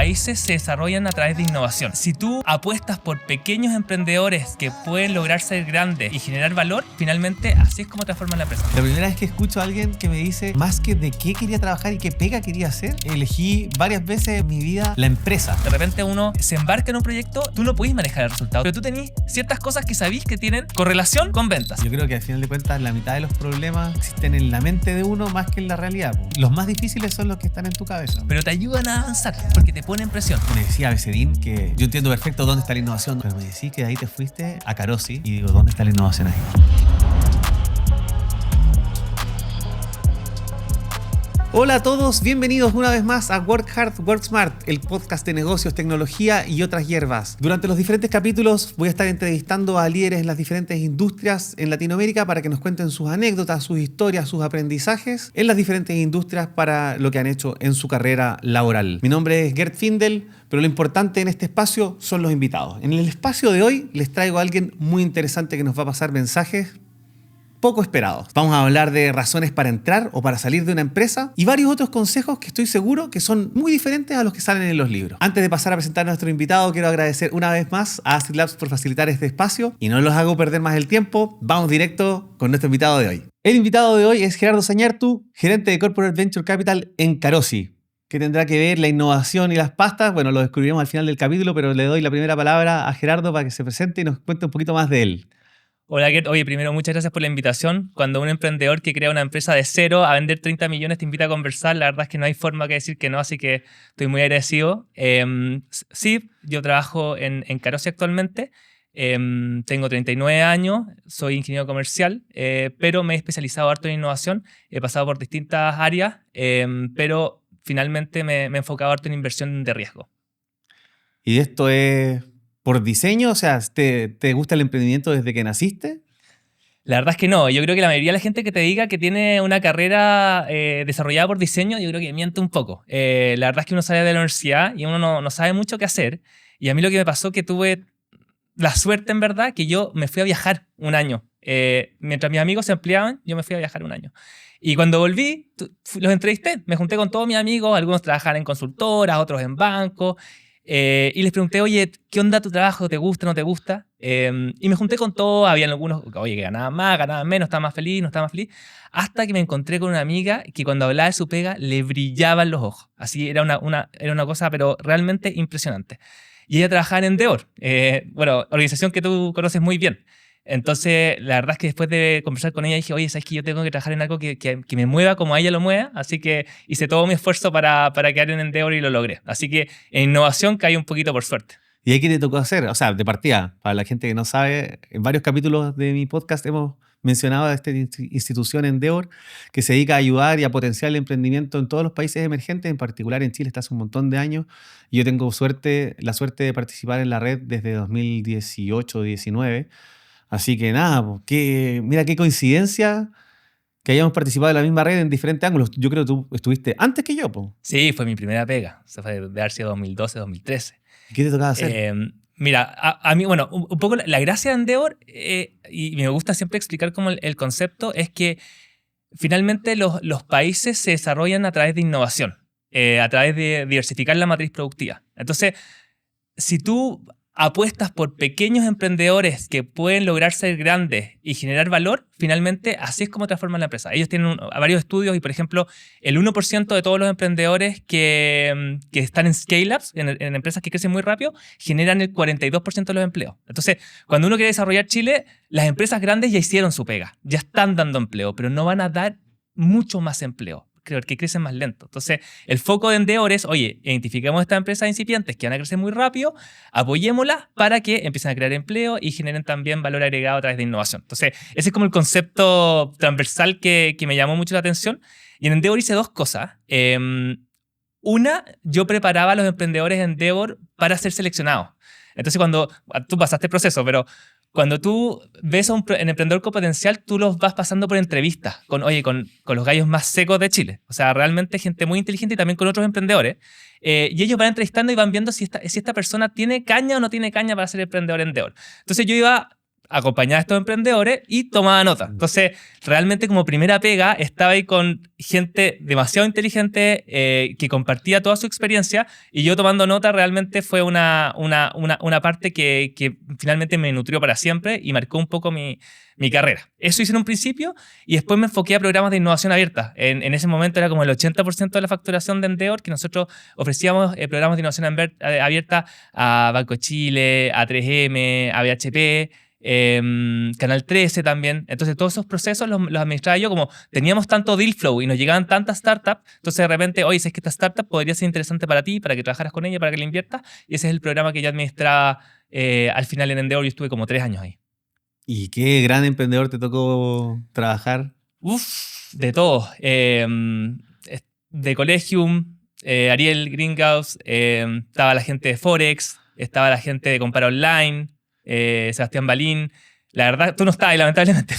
países se desarrollan a través de innovación. Si tú apuestas por pequeños emprendedores que pueden lograr ser grandes y generar valor, finalmente así es como transforman la empresa. La primera vez que escucho a alguien que me dice más que de qué quería trabajar y qué pega quería hacer, elegí varias veces en mi vida la empresa. De repente uno se embarca en un proyecto, tú no podés manejar el resultado, pero tú tenés ciertas cosas que sabís que tienen correlación con ventas. Yo creo que al final de cuentas la mitad de los problemas existen en la mente de uno más que en la realidad. Los más difíciles son los que están en tu cabeza. Pero te ayudan a avanzar porque te ponen presión. Me decía Becedín que yo entiendo perfecto dónde está la innovación, pero me decís que de ahí te fuiste a Carosi y digo, ¿dónde está la innovación ahí? Hola a todos, bienvenidos una vez más a Work Hard, Work Smart, el podcast de negocios, tecnología y otras hierbas. Durante los diferentes capítulos voy a estar entrevistando a líderes en las diferentes industrias en Latinoamérica para que nos cuenten sus anécdotas, sus historias, sus aprendizajes en las diferentes industrias para lo que han hecho en su carrera laboral. Mi nombre es Gert Findel, pero lo importante en este espacio son los invitados. En el espacio de hoy les traigo a alguien muy interesante que nos va a pasar mensajes poco esperados. Vamos a hablar de razones para entrar o para salir de una empresa y varios otros consejos que estoy seguro que son muy diferentes a los que salen en los libros. Antes de pasar a presentar a nuestro invitado, quiero agradecer una vez más a Acid Labs por facilitar este espacio y no los hago perder más el tiempo. Vamos directo con nuestro invitado de hoy. El invitado de hoy es Gerardo Zañartu, gerente de Corporate Venture Capital en Carosi. ¿Qué tendrá que ver la innovación y las pastas? Bueno, lo descubriremos al final del capítulo, pero le doy la primera palabra a Gerardo para que se presente y nos cuente un poquito más de él. Hola Gert, oye, primero muchas gracias por la invitación. Cuando un emprendedor que crea una empresa de cero a vender 30 millones te invita a conversar, la verdad es que no hay forma que decir que no, así que estoy muy agradecido. Sí, yo trabajo en Carosi actualmente, tengo 39 años, soy ingeniero comercial, pero me he especializado harto en innovación, he pasado por distintas áreas, pero finalmente me he enfocado harto en inversión de riesgo. ¿Y esto es por diseño? O sea, ¿te gusta el emprendimiento desde que naciste? La verdad es que no. Yo creo que la mayoría de la gente que te diga que tiene una carrera desarrollada por diseño, yo creo que miente un poco. La verdad es que uno sale de la universidad y uno no sabe mucho qué hacer. Y a mí lo que me pasó que tuve la suerte, en verdad, que yo me fui a viajar un año. Mientras mis amigos se empleaban, yo me fui a viajar un año. Y cuando volví, los entrevisté. Me junté con todos mis amigos, algunos trabajan en consultoras, otros en bancos. Y les pregunté, oye, ¿qué onda tu trabajo? ¿Te gusta, no te gusta? Y me junté con todos, habían algunos, oye, que ganaban más, ganaban menos, estaba más feliz, no estaba más feliz, hasta que me encontré con una amiga que cuando hablaba de su pega le brillaban los ojos. Así era una cosa, pero realmente impresionante. Y ella trabajaba en Endeavor, bueno, organización que tú conoces muy bien. Entonces, la verdad es que después de conversar con ella dije, oye, ¿sabes que yo tengo que trabajar en algo que me mueva como a ella lo mueva? Así que hice todo mi esfuerzo para quedar en Endeavor y lo logré. Así que en innovación caí un poquito por suerte. ¿Y ahí qué te tocó hacer? O sea, de partida, para la gente que no sabe, en varios capítulos de mi podcast hemos mencionado a esta institución Endeavor que se dedica a ayudar y a potenciar el emprendimiento en todos los países emergentes, en particular en Chile está hace un montón de años. Y yo tengo la suerte de participar en la red desde 2018-19. Así que nada, mira qué coincidencia que hayamos participado en la misma red en diferentes ángulos. Yo creo que tú estuviste antes que yo, po. Sí, fue mi primera pega. Eso fue de haber sido 2012, 2013. ¿Qué te tocaba hacer? Mira, a mí, bueno, un poco la gracia de Endeavor, y me gusta siempre explicar como el concepto, es que finalmente los países se desarrollan a través de innovación, a través de diversificar la matriz productiva. Entonces, si tú apuestas por pequeños emprendedores que pueden lograr ser grandes y generar valor, finalmente así es como transforman la empresa. Ellos tienen varios estudios y, por ejemplo, el 1% de todos los emprendedores que están en scale-ups, en empresas que crecen muy rápido, generan el 42% de los empleos. Entonces, cuando uno quiere desarrollar Chile, las empresas grandes ya hicieron su pega, ya están dando empleo, pero no van a dar mucho más empleo, que crecen más lento. Entonces, el foco de Endeavor es, oye, identifiquemos estas empresas incipientes que van a crecer muy rápido, apoyémoslas para que empiecen a crear empleo y generen también valor agregado a través de innovación. Entonces, ese es como el concepto transversal que me llamó mucho la atención. Y en Endeavor hice dos cosas. Una, yo preparaba a los emprendedores de Endeavor para ser seleccionados. Entonces, cuando tú pasaste el proceso, pero cuando tú ves a un emprendedor con potencial, tú los vas pasando por entrevistas con los gallos más secos de Chile. O sea, realmente gente muy inteligente y también con otros emprendedores. Y ellos van entrevistando y van viendo si esta persona tiene caña o no tiene caña para ser emprendedor en Endeavor. Entonces yo iba acompañaba a estos emprendedores y tomaba nota. Entonces, realmente como primera pega, estaba ahí con gente demasiado inteligente que compartía toda su experiencia y yo tomando nota realmente fue una parte que finalmente me nutrió para siempre y marcó un poco mi carrera. Eso hice en un principio y después me enfoqué a programas de innovación abierta. En ese momento era como el 80% de la facturación de Endeavor, que nosotros ofrecíamos programas de innovación abierta a Banco de Chile, a 3M, a BHP, Canal 13 también. Entonces todos esos procesos los administraba yo, como teníamos tanto deal flow y nos llegaban tantas startups, entonces de repente, oye, si es que esta startup podría ser interesante para ti, para que trabajaras con ella, para que la inviertas, y ese es el programa que yo administraba al final en Endeavor. Yo estuve como 3 años ahí. ¿Y qué gran emprendedor te tocó trabajar? De todo. De Collegium, Ariel Greenhouse, estaba la gente de Forex, estaba la gente de Compara Online, Sebastián Balín. La verdad, tú no estabas ahí, lamentablemente,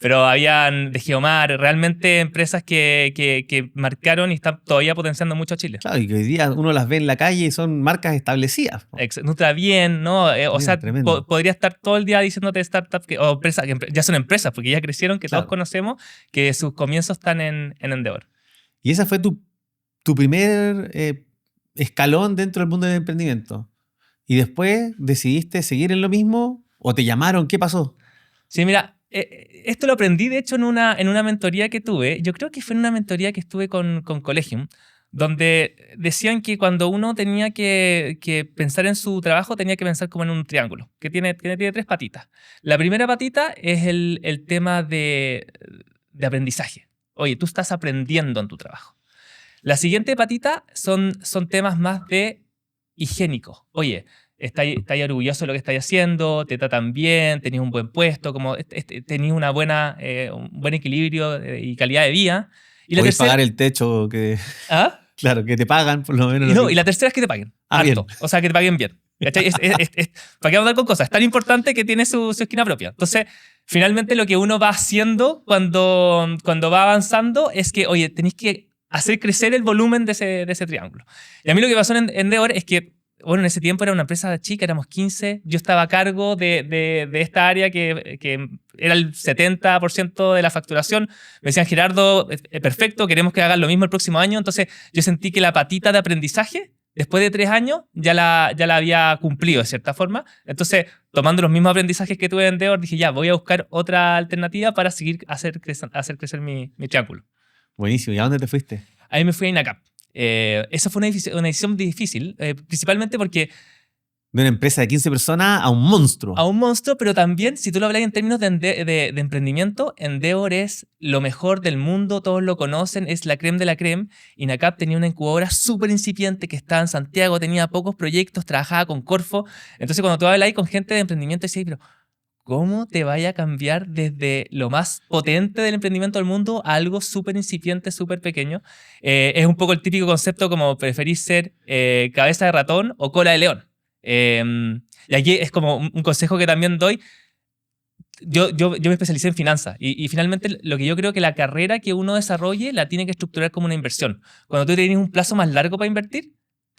pero habían de Geomar, realmente empresas que marcaron y están todavía potenciando mucho a Chile. Claro, y que hoy día uno las ve en la calle y son marcas establecidas. Nutrabien, ¿no? O sea, tremendo. podría estar todo el día diciéndote startups o empresas que ya son empresas, porque ya crecieron, que Claro. todos conocemos, que sus comienzos están en Endeavor. Y esa fue tu primer escalón dentro del mundo del emprendimiento. ¿Y después decidiste seguir en lo mismo o te llamaron? ¿Qué pasó? Sí, mira, esto lo aprendí de hecho en una mentoría que tuve. Yo creo que fue en una mentoría que estuve con Collegium, donde decían que cuando uno tenía que pensar en su trabajo, tenía que pensar como en un triángulo, que tiene 3 patitas. La primera patita es el tema de aprendizaje. Oye, tú estás aprendiendo en tu trabajo. La siguiente patita son temas más de higiénicos. Oye, estáis orgulloso de lo que estáis haciendo, te tratan bien, tenéis un buen puesto, como tenéis un buen equilibrio y calidad de vida. Y la Podés tercera, pagar el techo que, ¿ah? claro, que te pagan por lo menos. Y la tercera es que te paguen. Bien. Harto. O sea, que te paguen bien. ¿Cachai? ¿Para qué vamos a dar con cosas? Es tan importante que tiene su esquina propia. Entonces, finalmente lo que uno va haciendo cuando va avanzando es que, oye, tenéis que hacer crecer el volumen de ese triángulo. Y a mí lo que pasó en Endeavor es que, bueno, en ese tiempo era una empresa chica, éramos 15, yo estaba a cargo de esta área que era el 70% de la facturación. Me decían, Gerardo, perfecto, queremos que hagas lo mismo el próximo año. Entonces yo sentí que la patita de aprendizaje, después de 3 años, ya la había cumplido de cierta forma. Entonces, tomando los mismos aprendizajes que tuve en Endeavor, dije, ya, voy a buscar otra alternativa para seguir hacer crecer mi triángulo. Buenísimo. ¿Y a dónde te fuiste? Ahí me fui a INACAP. Esa fue una decisión difícil, principalmente porque De una empresa de 15 personas a un monstruo. a un monstruo, pero también, si tú lo hablas en términos de emprendimiento, Endeavor es lo mejor del mundo, todos lo conocen, es la creme de la creme. INACAP tenía una incubadora súper incipiente que estaba en Santiago, tenía pocos proyectos, trabajaba con Corfo. Entonces, cuando tú hablas ahí con gente de emprendimiento, decías, pero ¿cómo te vaya a cambiar desde lo más potente del emprendimiento del mundo a algo súper incipiente, súper pequeño? Es un poco el típico concepto como preferís ser cabeza de ratón o cola de león. Y aquí es como un consejo que también doy. Yo me especialicé en finanzas y finalmente lo que yo creo que la carrera que uno desarrolle la tiene que estructurar como una inversión. Cuando tú tienes un plazo más largo para invertir,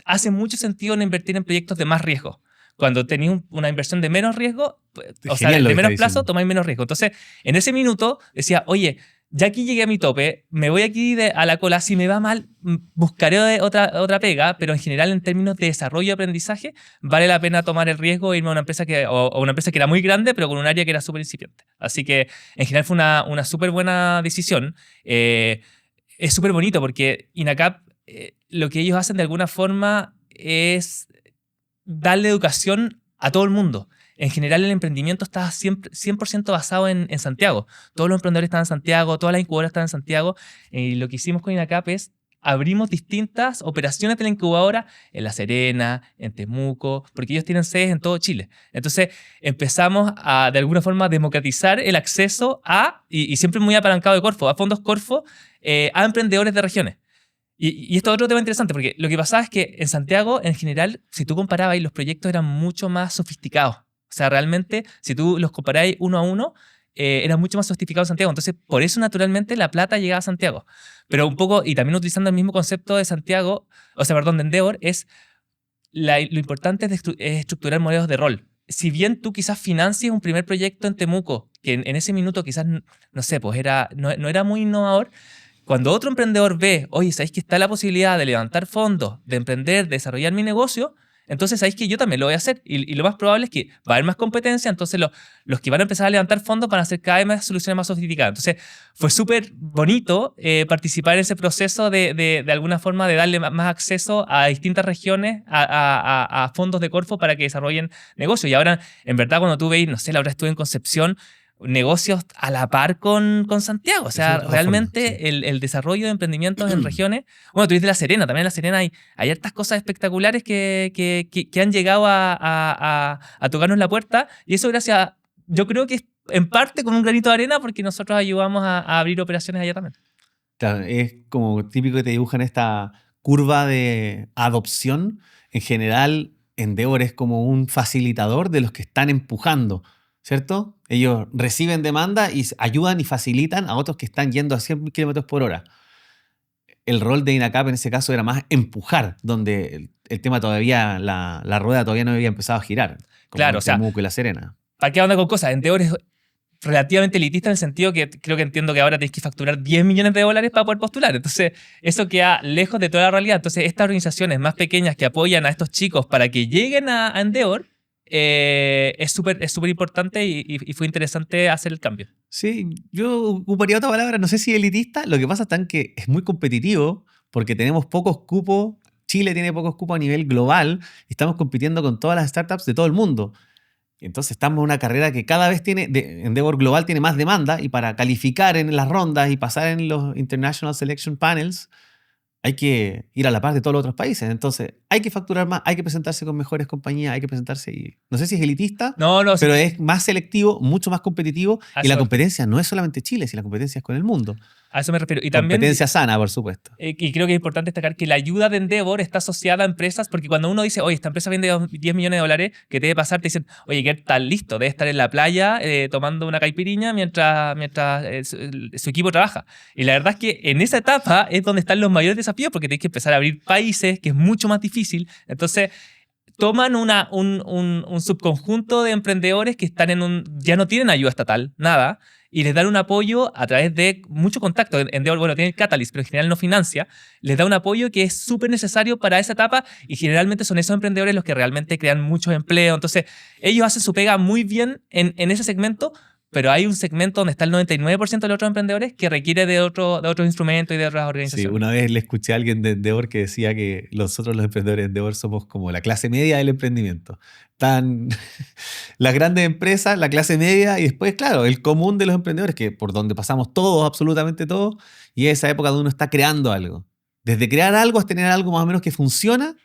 hace mucho sentido en invertir en proyectos de más riesgo. Cuando tenéis una inversión de menos riesgo, o sea, de menos plazo, tomáis menos riesgo. Entonces, en ese minuto decía, oye, ya aquí llegué a mi tope, me voy aquí a la cola, si me va mal, buscaré otra pega, pero en general en términos de desarrollo y aprendizaje, vale la pena tomar el riesgo e irme a una empresa o una empresa que era muy grande, pero con un área que era súper incipiente. Así que en general fue una súper buena decisión. Es súper bonito porque INACAP, lo que ellos hacen de alguna forma es darle educación a todo el mundo. En general, el emprendimiento está 100% basado en Santiago. Todos los emprendedores están en Santiago, todas las incubadoras están en Santiago. Y lo que hicimos con INACAP es abrimos distintas operaciones de la incubadora en La Serena, en Temuco, porque ellos tienen sedes en todo Chile. Entonces, empezamos a, de alguna forma, democratizar el acceso y siempre muy apalancado de Corfo, a fondos Corfo, a emprendedores de regiones. Y esto es otro tema interesante, porque lo que pasaba es que en Santiago, en general, si tú comparabas, los proyectos eran mucho más sofisticados. O sea, realmente, si tú los comparabas uno a uno, eran mucho más sofisticados en Santiago. Entonces, por eso, naturalmente, la plata llegaba a Santiago. Pero un poco, y también utilizando el mismo concepto de Santiago, de Endeavor, es lo importante es estructurar modelos de rol. si bien tú quizás financies un primer proyecto en Temuco, que en ese minuto quizás, no sé, pues no era muy innovador, cuando otro emprendedor ve, oye, ¿sabéis que está la posibilidad de levantar fondos, de emprender, de desarrollar mi negocio? Entonces, ¿sabéis que yo también lo voy a hacer? Y lo más probable es que va a haber más competencia, entonces los que van a empezar a levantar fondos van a hacer cada vez más soluciones más sofisticadas. Entonces, fue súper bonito participar en ese proceso de alguna forma de darle más acceso a distintas regiones, a fondos de Corfo para que desarrollen negocios. Y ahora, en verdad, cuando tú veis, no sé, la hora estuve en Concepción, negocios a la par con Santiago. O sea, realmente forma, sí. el desarrollo de emprendimientos en regiones. Bueno, tú dices La Serena, también en La Serena hay hartas cosas espectaculares que han llegado a tocarnos la puerta. Y eso gracias, yo creo que es en parte con un granito de arena porque nosotros ayudamos a abrir operaciones allá también. Claro, es como típico que te dibujan esta curva de adopción. En general, Endeavor es como un facilitador de los que están empujando, ¿cierto? Ellos reciben demanda y ayudan y facilitan a otros que están yendo a 100 kilómetros por hora. El rol de INACAP en ese caso era más empujar, donde el tema todavía, la rueda todavía no había empezado a girar, como Claro, en o sea, Temuco y La Serena. ¿para qué onda con cosas? Endeavor es relativamente elitista en el sentido que creo que entiendo que ahora tienes que facturar 10 millones de dólares para poder postular. Entonces, eso queda lejos de toda la realidad. Entonces, estas organizaciones más pequeñas que apoyan a estos chicos para que lleguen a Endeavor es súper importante y fue interesante hacer el cambio. Sí, yo ocuparía otra palabra, no sé si elitista. Lo que pasa es que es muy competitivo porque tenemos pocos cupos. Chile tiene pocos cupos a nivel global y estamos compitiendo con todas las startups de todo el mundo. Entonces estamos en una carrera que cada vez Endeavor Global tiene más demanda y para calificar en las rondas y pasar en los International Selection Panels hay que ir a la par de todos los otros países. Entonces hay que facturar más, hay que presentarse con mejores compañías, hay que presentarse y no sé si es elitista, No, no, sí, pero es más selectivo, mucho más competitivo a y eso la me refiero. competencia no es solamente Chile, sino la competencia es con el mundo. A eso me refiero. Y también Competencia sana, por supuesto. y creo que es importante destacar que la ayuda de Endeavor está asociada a empresas, porque cuando uno dice, oye, esta empresa vende 10 millones de dólares, ¿qué te debe pasar? Te dicen, oye, ¿qué tal? Listo, debe estar en la playa tomando una caipiriña mientras su equipo trabaja. Y la verdad es que en esa etapa es donde están los mayores desafíos, porque tienes que empezar a abrir países, que es mucho más difícil. Entonces, toman un subconjunto de emprendedores que están ya no tienen ayuda estatal, nada, y les dan un apoyo a través de mucho contacto. Endeavor, bueno, tiene el Catalyst, pero en general no financia. Les da un apoyo que es súper necesario para esa etapa y generalmente son esos emprendedores los que realmente crean muchos empleos. Entonces, ellos hacen su pega muy bien en ese segmento, pero hay un segmento donde está el 99% de los otros emprendedores que requiere de otros instrumentos y de otras Sí, organizaciones. una vez le escuché a alguien de Endeavor que decía que nosotros los emprendedores de Endeavor somos como la clase media del emprendimiento. Están las grandes empresas, la clase media y después, claro, el común de los emprendedores, que por donde pasamos todos, absolutamente todos, y es esa época donde uno está creando algo. Desde crear algo hasta tener algo más o menos que funciona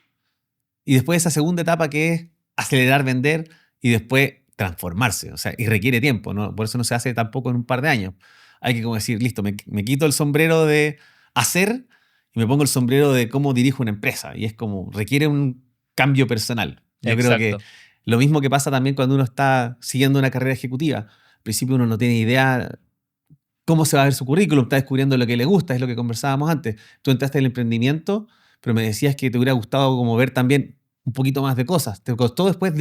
y después esa segunda etapa que es acelerar, vender y después transformarse. O sea, y requiere tiempo, ¿no? Por eso no se hace tampoco en un par de años. Hay que como decir, listo, me quito el sombrero de hacer y me pongo el sombrero de cómo dirijo una empresa. Y es como, requiere un cambio personal. Yo creo que Exacto. lo mismo que pasa también cuando uno está siguiendo una carrera ejecutiva. Al principio uno no tiene idea cómo se va a ver su currículum, está descubriendo lo que le gusta, es lo que conversábamos antes. Tú entraste en el emprendimiento, pero me decías que te hubiera gustado como ver también un poquito más de cosas. Te costó después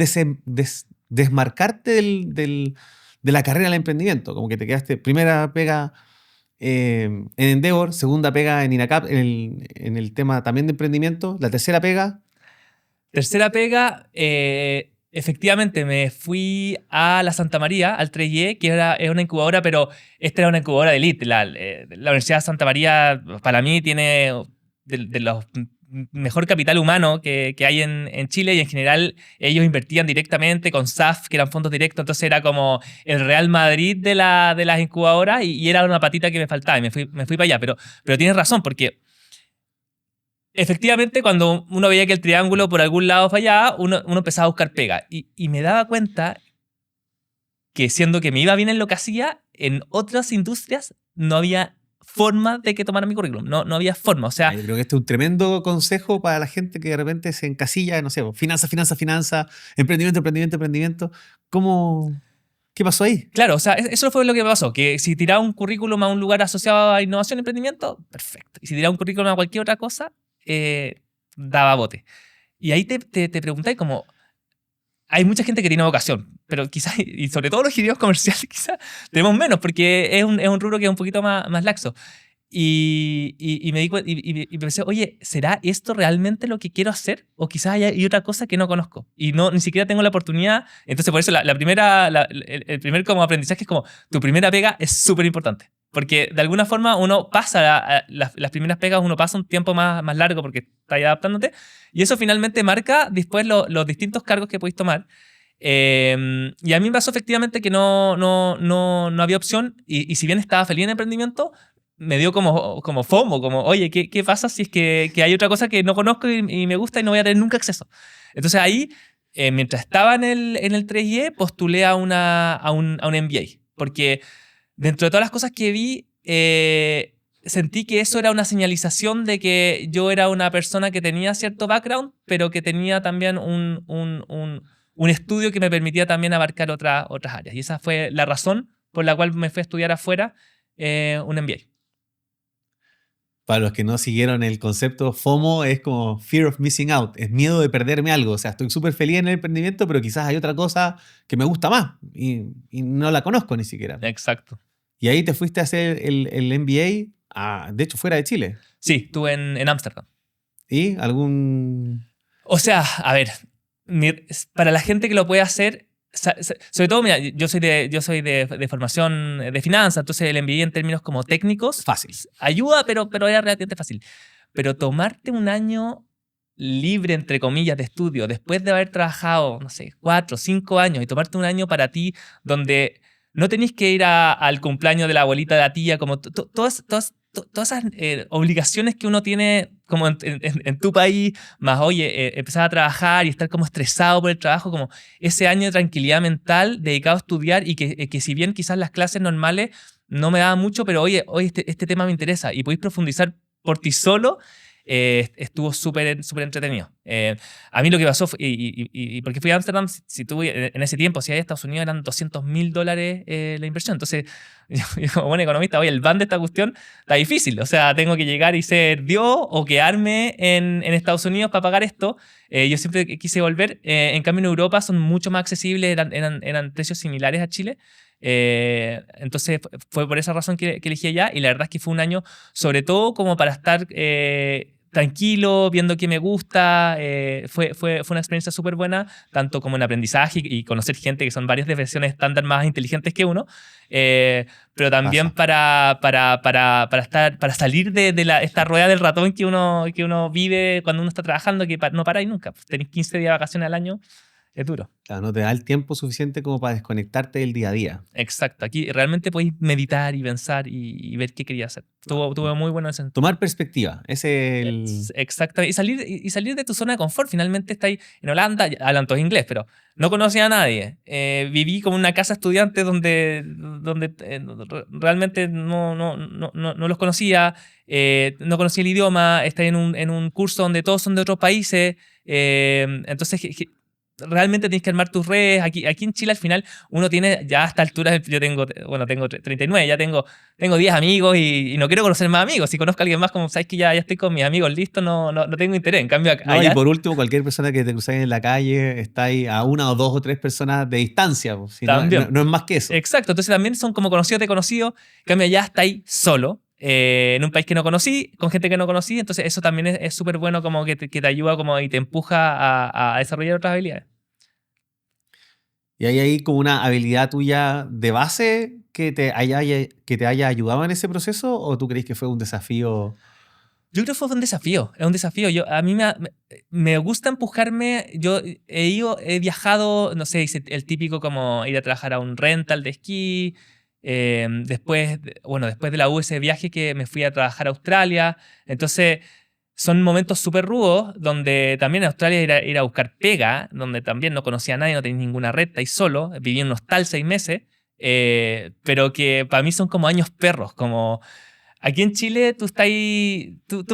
desmarcarte de la carrera del emprendimiento, como que te quedaste primera pega en Endeavor, segunda pega en INACAP, en el tema también de emprendimiento, la tercera pega. Tercera pega, efectivamente me fui a la Santa María, al 3E, que es una incubadora, pero esta era una incubadora de elite. La Universidad de Santa María, para mí, tiene de los mejor capital humano que hay en Chile y en general ellos invertían directamente con SAF, que eran fondos directos, entonces era como el Real Madrid de las incubadoras y era una patita que me faltaba y me fui para allá. Pero tienes razón, porque efectivamente, cuando uno veía que el triángulo por algún lado fallaba, uno empezaba a buscar pega. Y me daba cuenta que siendo que me iba bien en lo que hacía, en otras industrias no había forma de que tomara mi currículum. No había forma. O sea, Yo creo que este es un tremendo consejo para la gente que de repente se encasilla, no sé, finanza, emprendimiento. ¿Qué pasó ahí? claro, o sea, eso fue lo que me pasó. Que si tiraba un currículum a un lugar asociado a innovación y emprendimiento, perfecto. Y si tiraba un currículum a cualquier otra cosa, daba bote. Y ahí te preguntáis como, hay mucha gente que tiene vocación, pero quizás, y sobre todo los ingenieros comerciales, quizás tenemos menos, porque es un rubro que es un poquito más laxo. Y me y pensé, oye, ¿será esto realmente lo que quiero hacer? O quizás hay otra cosa que no conozco y no, ni siquiera tengo la oportunidad. Entonces, por eso el primer como aprendizaje es como, tu primera pega es súper importante. Porque de alguna forma uno pasa, las primeras pegas uno pasa un tiempo más largo porque está ahí adaptándote. Y eso finalmente marca después los distintos cargos que podéis tomar. Y a mí me pasó efectivamente que no había opción. Y si bien estaba feliz en emprendimiento, me dio como FOMO, como, oye, ¿qué pasa si es que hay otra cosa que no conozco y me gusta y no voy a tener nunca acceso? Entonces ahí, mientras estaba en el 3IE, postulé a un MBA. Porque dentro de todas las cosas que vi, sentí que eso era una señalización de que yo era una persona que tenía cierto background, pero que tenía también un estudio que me permitía también abarcar otras áreas. Y esa fue la razón por la cual me fui a estudiar afuera un MBA. Para los que no siguieron el concepto, FOMO es como Fear of Missing Out, es miedo de perderme algo. O sea, estoy súper feliz en el emprendimiento, pero quizás hay otra cosa que me gusta más y no la conozco ni siquiera. Exacto. Y ahí te fuiste a hacer el MBA, de hecho, fuera de Chile. Sí, estuve en Ámsterdam. ¿Y algún...? O sea, a ver, para la gente que lo puede hacer, sobre todo, mira, yo soy de formación de finanzas, entonces el MBA en términos como técnicos Fácil. ayuda, pero era relativamente fácil. Pero tomarte un año libre, entre comillas, de estudio, después de haber trabajado, no sé, 4 o 5 años, y tomarte un año para ti donde no tenés que ir al cumpleaños de la abuelita de la tía, como todas esas obligaciones que uno tiene como en tu país, más oye, empezar a trabajar y estar como estresado por el trabajo, como ese año de tranquilidad mental dedicado a estudiar y que si bien quizás las clases normales no me daban mucho, pero oye este tema me interesa y podéis profundizar por ti solo, estuvo súper entretenido. A mí lo que pasó fue, y porque fui a Ámsterdam, si tuve en ese tiempo, si hay Estados Unidos, eran $200,000 la inversión. Entonces, yo como buen economista, oye, el ban de esta cuestión está difícil. O sea, tengo que llegar y ser Dios o quedarme en Estados Unidos para pagar esto. Yo siempre quise volver. En cambio, en Europa son mucho más accesibles, eran precios similares a Chile. Entonces fue por esa razón que elegí allá, y la verdad es que fue un año sobre todo como para estar tranquilo, viendo qué me gusta. Fue una experiencia súper buena, tanto como en aprendizaje y conocer gente que son varias de versiones estándar más inteligentes que uno, pero también para salir de esta rueda del ratón que uno vive cuando uno está trabajando, que no para y nunca. Tenés 15 días de vacaciones al año. Es duro. Claro, no te da el tiempo suficiente como para desconectarte del día a día. Exacto. Aquí realmente podéis meditar y pensar y ver qué quería hacer. Tuvo muy bueno ese. Tomar perspectiva. Ese es el... Exactamente. Y salir de tu zona de confort. Finalmente estáis en Holanda, hablan todos inglés, pero no conocía a nadie. Viví como en una casa estudiante donde realmente no los conocía. No conocía el idioma. Estaba en un curso donde todos son de otros países. Entonces... realmente tienes que armar tus redes. Aquí en Chile al final uno tiene ya a esta altura, yo tengo 39, ya tengo 10 amigos y no quiero conocer más amigos. Si conozco a alguien más, como sabes que ya estoy con mis amigos listos, no tengo interés. En cambio, allá... Y por último, cualquier persona que te cruzáis en la calle está ahí a 1 o 2 o 3 personas de distancia. Si también. No es más que eso. Exacto, entonces también son como conocidos de conocidos. En cambio, allá está ahí solo. En un país que no conocí, con gente que no conocí, entonces eso también es súper bueno, como que te ayuda como y te empuja a desarrollar otras habilidades. ¿Y hay ahí como una habilidad tuya de base que te haya ayudado en ese proceso, o tú crees que fue un desafío? Yo creo que fue un desafío, es un desafío. A mí me gusta empujarme. Yo he viajado, no sé, hice el típico como ir a trabajar a un rental de esquí. Después de la U, ese viaje que me fui a trabajar a Australia. Entonces, son momentos súper rudos donde también en Australia ir a buscar pega, donde también no conocía a nadie, no tenía ninguna red, y solo, viví en un hostal 6 meses, pero que para mí son como años perros, como... Aquí en Chile tú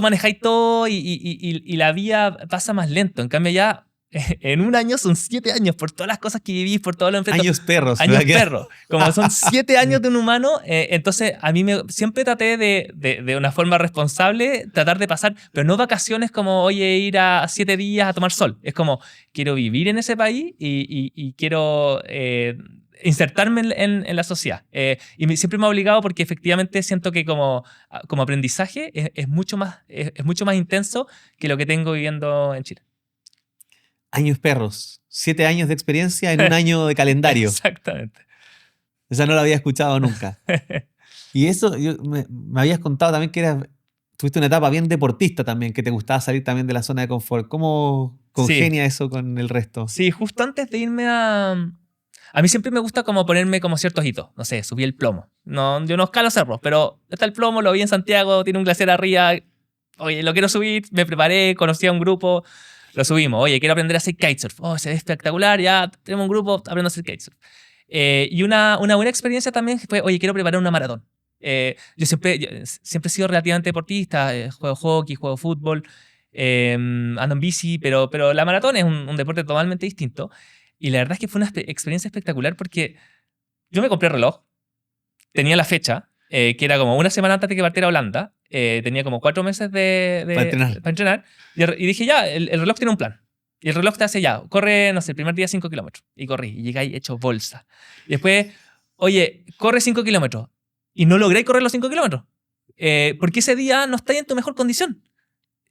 manejáis todo y la vida pasa más lento. En cambio allá en un año son 7 años por todas las cosas que vivís, por todos los enfrentamientos. Años perros. Años perros. Como son 7 años de un humano, entonces a mí siempre traté de una forma responsable, tratar de pasar, pero no vacaciones como, oye, ir a 7 días a tomar sol. Es como, quiero vivir en ese país y quiero insertarme en la sociedad. Siempre me ha obligado porque efectivamente siento que como aprendizaje es mucho más intenso que lo que tengo viviendo en Chile. Años perros. 7 años de experiencia en un año de calendario. Exactamente. Esa no la había escuchado nunca. Y eso, me habías contado también que tuviste una etapa bien deportista también, que te gustaba salir también de la zona de confort. ¿Cómo congenia eso con el resto? Sí, justo antes de irme a mí siempre me gusta como ponerme como ciertos hitos. No sé, subí el plomo. No, yo no escalo cerros, pero está el plomo, lo vi en Santiago, tiene un glaciar arriba. Oye, lo quiero subir, me preparé, conocí a un grupo, lo subimos. Oye, quiero aprender a hacer kitesurf. Oh, se ve espectacular, ya tenemos un grupo, aprendo a hacer kitesurf. Y una buena experiencia también fue, oye, quiero preparar una maratón. Yo siempre he sido relativamente deportista, juego hockey, juego fútbol, ando en bici, pero la maratón es un deporte totalmente distinto. Y la verdad es que fue una experiencia espectacular porque yo me compré el reloj, tenía la fecha, que era como una semana antes de que partiera a Holanda, tenía como 4 meses para entrenar y dije, ya, el reloj tiene un plan. Y el reloj te hace ya, corre, no sé, el primer día 5 kilómetros. Y corrí, y llegué ahí hecho bolsa. Y después, oye, corre 5 kilómetros. Y no logré correr los 5 kilómetros. Porque ese día no estáis en tu mejor condición.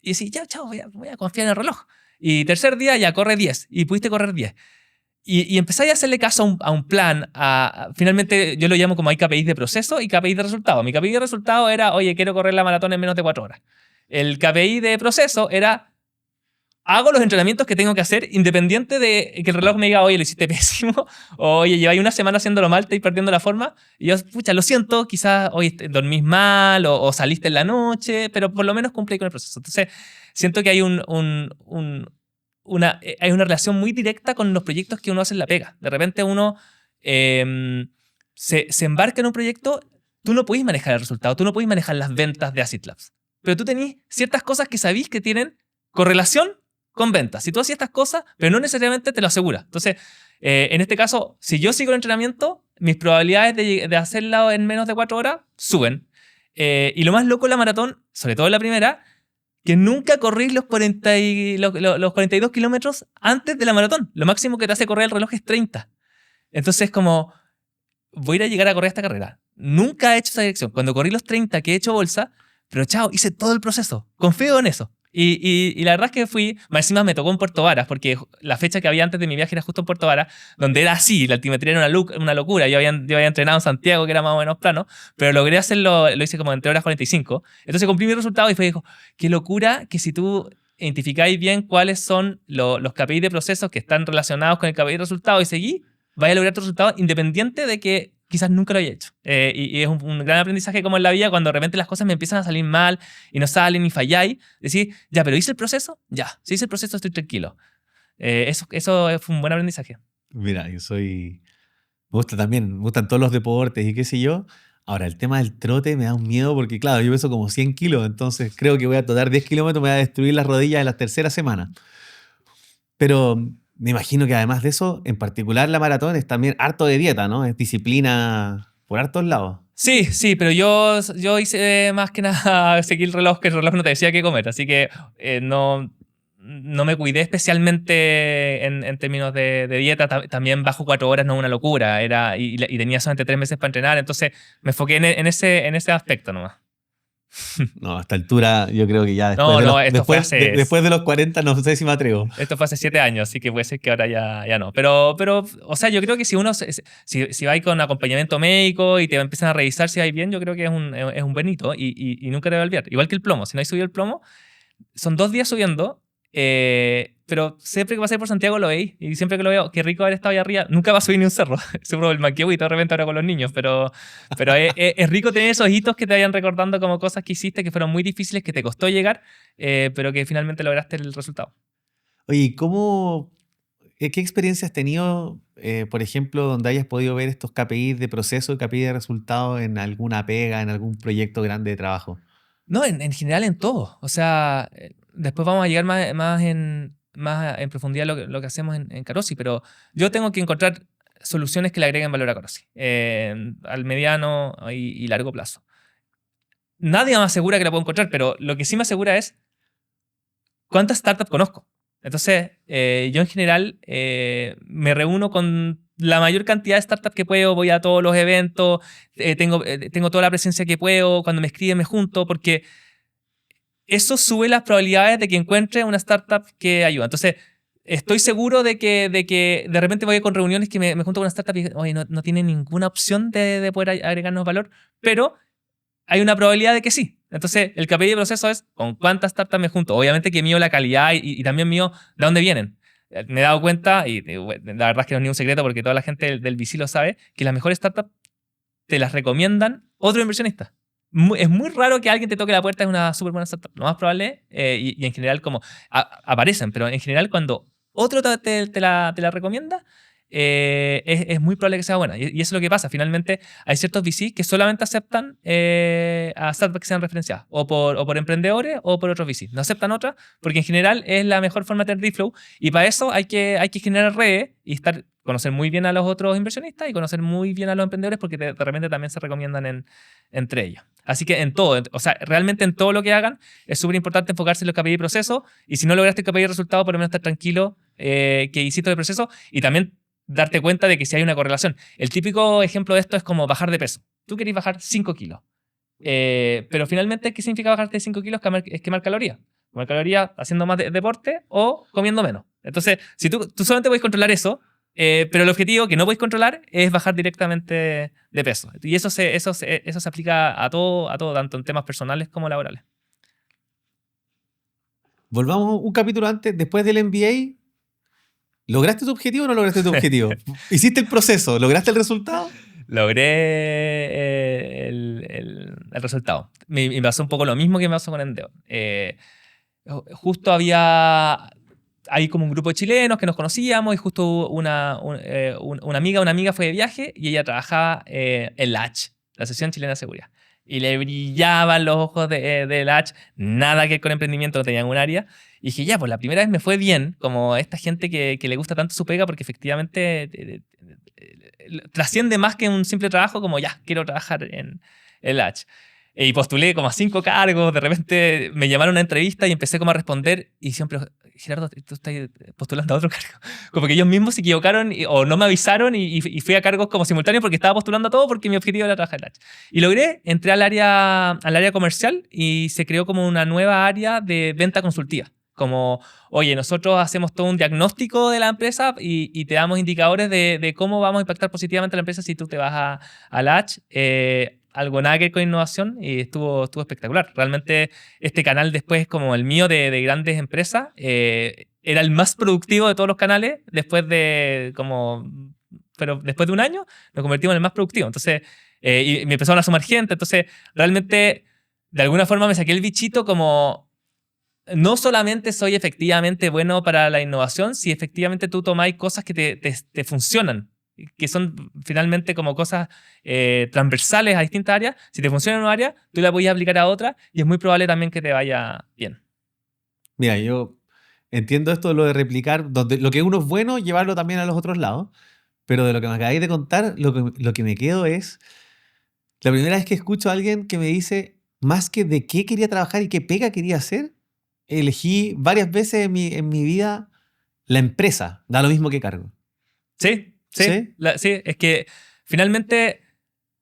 Y decís, ya, chao, voy a confiar en el reloj. Y tercer día ya corre 10. Y pudiste correr 10. Y empezáis a hacerle caso a un plan. Finalmente, yo lo llamo como hay KPIs de proceso y KPIs de resultado. Mi KPI de resultado era, oye, quiero correr la maratón en menos de 4 horas. El KPI de proceso era, hago los entrenamientos que tengo que hacer independiente de que el reloj me diga, oye, lo hiciste pésimo, o oye, lleváis una semana haciéndolo mal, estáis perdiendo la forma. Y yo, pucha, lo siento, quizás hoy dormís mal o saliste en la noche, pero por lo menos cumplí con el proceso. Entonces, siento que hay hay una relación muy directa con los proyectos que uno hace en la pega. De repente uno se embarca en un proyecto, tú no podés manejar el resultado, tú no podés manejar las ventas de Acid Labs, pero tú tenés ciertas cosas que sabís que tienen correlación con ventas. Si tú haces estas cosas, pero no necesariamente te lo asegura. Entonces, en este caso, si yo sigo el entrenamiento, mis probabilidades de hacerlo en menos de 4 horas suben. Y lo más loco de la maratón, sobre todo en la primera, que nunca corrís los 42 kilómetros antes de la maratón. Lo máximo que te hace correr el reloj es 30. Entonces, como, voy a ir a llegar a correr esta carrera. Nunca he hecho esa dirección. Cuando corrí los 30, que he hecho bolsa, pero chao, hice todo el proceso. Confío en eso. Y la verdad es que fui, más encima me tocó en Puerto Varas, porque la fecha que había antes de mi viaje era justo en Puerto Varas, donde era así, la altimetría era una locura. Yo había entrenado en Santiago, que era más o menos plano, pero logré hacerlo, lo hice como en 3 horas 45. Entonces cumplí mi resultado y dijo, qué locura que si tú identificáis bien cuáles son los KPI de procesos que están relacionados con el KPI de resultado y seguí, vaya a lograr tu resultado independiente de que quizás nunca lo haya hecho. Y es un gran aprendizaje como en la vida, cuando de repente las cosas me empiezan a salir mal y no salen y falláis, decir, ya, pero hice el proceso, ya, si hice el proceso estoy tranquilo. Eso fue un buen aprendizaje. Mira, me gusta también, me gustan todos los deportes y qué sé yo. Ahora, el tema del trote me da un miedo porque, claro, yo peso como 100 kilos, entonces creo que voy a trotar 10 kilómetros, me voy a destruir las rodillas en la tercera semana. Pero me imagino que además de eso, en particular la maratón es también harto de dieta, ¿no? Es disciplina por hartos lados. Sí, pero yo hice más que nada seguir el reloj, que el reloj no te decía qué comer, así que no me cuidé especialmente en términos de dieta. También bajo 4 horas no es una locura, y tenía solamente 3 meses para entrenar, entonces me enfoqué en ese aspecto nomás. No, a esta altura yo creo que ya después de los 40 no sé si me atrevo. Esto fue hace 7 años, así que puede ser que ahora ya no. Pero, o sea, yo creo que si uno si vais con acompañamiento médico y te empiezan a revisar si vais bien, yo creo que es un buen hito y nunca te va a olvidar. Igual que el plomo, si no hay subido el plomo, son 2 días subiendo, pero siempre que pasé por Santiago lo veis y siempre que lo veo, qué rico haber estado allá arriba. Nunca va a subir ni un cerro, seguro el Manquehue y de repente ahora con los niños, pero es rico tener esos hitos que te vayan recordando como cosas que hiciste que fueron muy difíciles, que te costó llegar, pero que finalmente lograste el resultado. Oye, ¿qué experiencias has tenido, por ejemplo, donde hayas podido ver estos KPIs de proceso y KPIs de resultado en alguna pega, en algún proyecto grande de trabajo? No, en general en todo. O sea, después vamos a llegar más más en profundidad lo que hacemos en Carosi, pero yo tengo que encontrar soluciones que le agreguen valor a Carosi, al mediano y largo plazo. Nadie me asegura que la puedo encontrar, pero lo que sí me asegura es cuántas startups conozco. Entonces, yo en general me reúno con la mayor cantidad de startups que puedo, voy a todos los eventos, tengo toda la presencia que puedo, cuando me escriben me junto, porque eso sube las probabilidades de que encuentre una startup que ayuda. Entonces, estoy seguro de que de repente voy con reuniones que me junto con una startup y oye, no tiene ninguna opción de poder agregarnos valor, pero hay una probabilidad de que sí. Entonces, el KPI de proceso es con cuántas startups me junto. Obviamente que mío la calidad y también mío de dónde vienen. Me he dado cuenta, y la verdad es que no es ni un secreto porque toda la gente del VC lo sabe, que las mejores startups te las recomiendan otros inversionistas. Es muy raro que alguien te toque la puerta de una súper buena startup. Lo más probable, y en general como aparecen, pero en general cuando otro te la recomienda, es muy probable que sea buena. Y eso es lo que pasa. Finalmente, hay ciertos VCs que solamente aceptan a startups que sean referenciadas, o por emprendedores o por otros VCs. No aceptan otras porque en general es la mejor forma de tener deal flow. Y para eso hay que generar redes y conocer muy bien a los otros inversionistas y conocer muy bien a los emprendedores porque de repente también se recomiendan entre ellos. Así que en todo, o sea, realmente en todo lo que hagan es súper importante enfocarse en los KPI de proceso y si no lograste el KPI de resultado, por lo menos estar tranquilo que hiciste el proceso y también darte cuenta de que si hay una correlación. El típico ejemplo de esto es como bajar de peso. Tú querés bajar 5 kilos. Pero finalmente, ¿qué significa bajarte 5 kilos? Es quemar calorías. Quemar calorías haciendo más deporte o comiendo menos. Entonces, si tú solamente puedes controlar eso, pero el objetivo que no podéis controlar es bajar directamente de peso. Y eso se aplica a todo, tanto en temas personales como laborales. Volvamos un capítulo antes, después del MBA. ¿Lograste tu objetivo o no lograste tu objetivo? ¿Hiciste el proceso? ¿Lograste el resultado? Logré el resultado. Me pasó un poco lo mismo que me pasó con Endeavor. Justo hay como un grupo de chilenos que nos conocíamos y justo una amiga fue de viaje y ella trabajaba en la H, la Asociación Chilena de Seguridad. Y le brillaban los ojos de la H, nada que ver con emprendimiento, no tenían un área. Y dije, ya, pues la primera vez me fue bien, como esta gente que le gusta tanto su pega porque efectivamente trasciende más que un simple trabajo, como ya, quiero trabajar en el H. Y postulé como a 5 cargos, de repente me llamaron a una entrevista y empecé como a responder y siempre, Gerardo, tú estás postulando a otro cargo. Como que ellos mismos se equivocaron o no me avisaron y fui a cargos como simultáneos porque estaba postulando a todo porque mi objetivo era trabajar en el H. Y logré, entré al área comercial y se creó como una nueva área de venta consultiva. Como, oye, nosotros hacemos todo un diagnóstico de la empresa y te damos indicadores de cómo vamos a impactar positivamente a la empresa si tú te vas a la H. Algo nada que ver con innovación y estuvo espectacular. Realmente este canal después, como el mío de grandes empresas, era el más productivo de todos los canales pero después de un año nos convertimos en el más productivo. Entonces, y me empezaron a sumar gente. Entonces, realmente, de alguna forma me saqué el bichito como no solamente soy efectivamente bueno para la innovación, si efectivamente tú tomáis cosas que te funcionan, que son finalmente como cosas transversales a distintas áreas. Si te funciona en una área, tú la puedes aplicar a otra y es muy probable también que te vaya bien. Mira, yo entiendo esto de lo de replicar, donde lo que uno es bueno, llevarlo también a los otros lados, pero de lo que me acabáis de contar, lo que me quedo es la primera vez que escucho a alguien que me dice, más que de qué quería trabajar y qué pega quería hacer, elegí varias veces en mi vida la empresa, da lo mismo que cargo. Sí, es que finalmente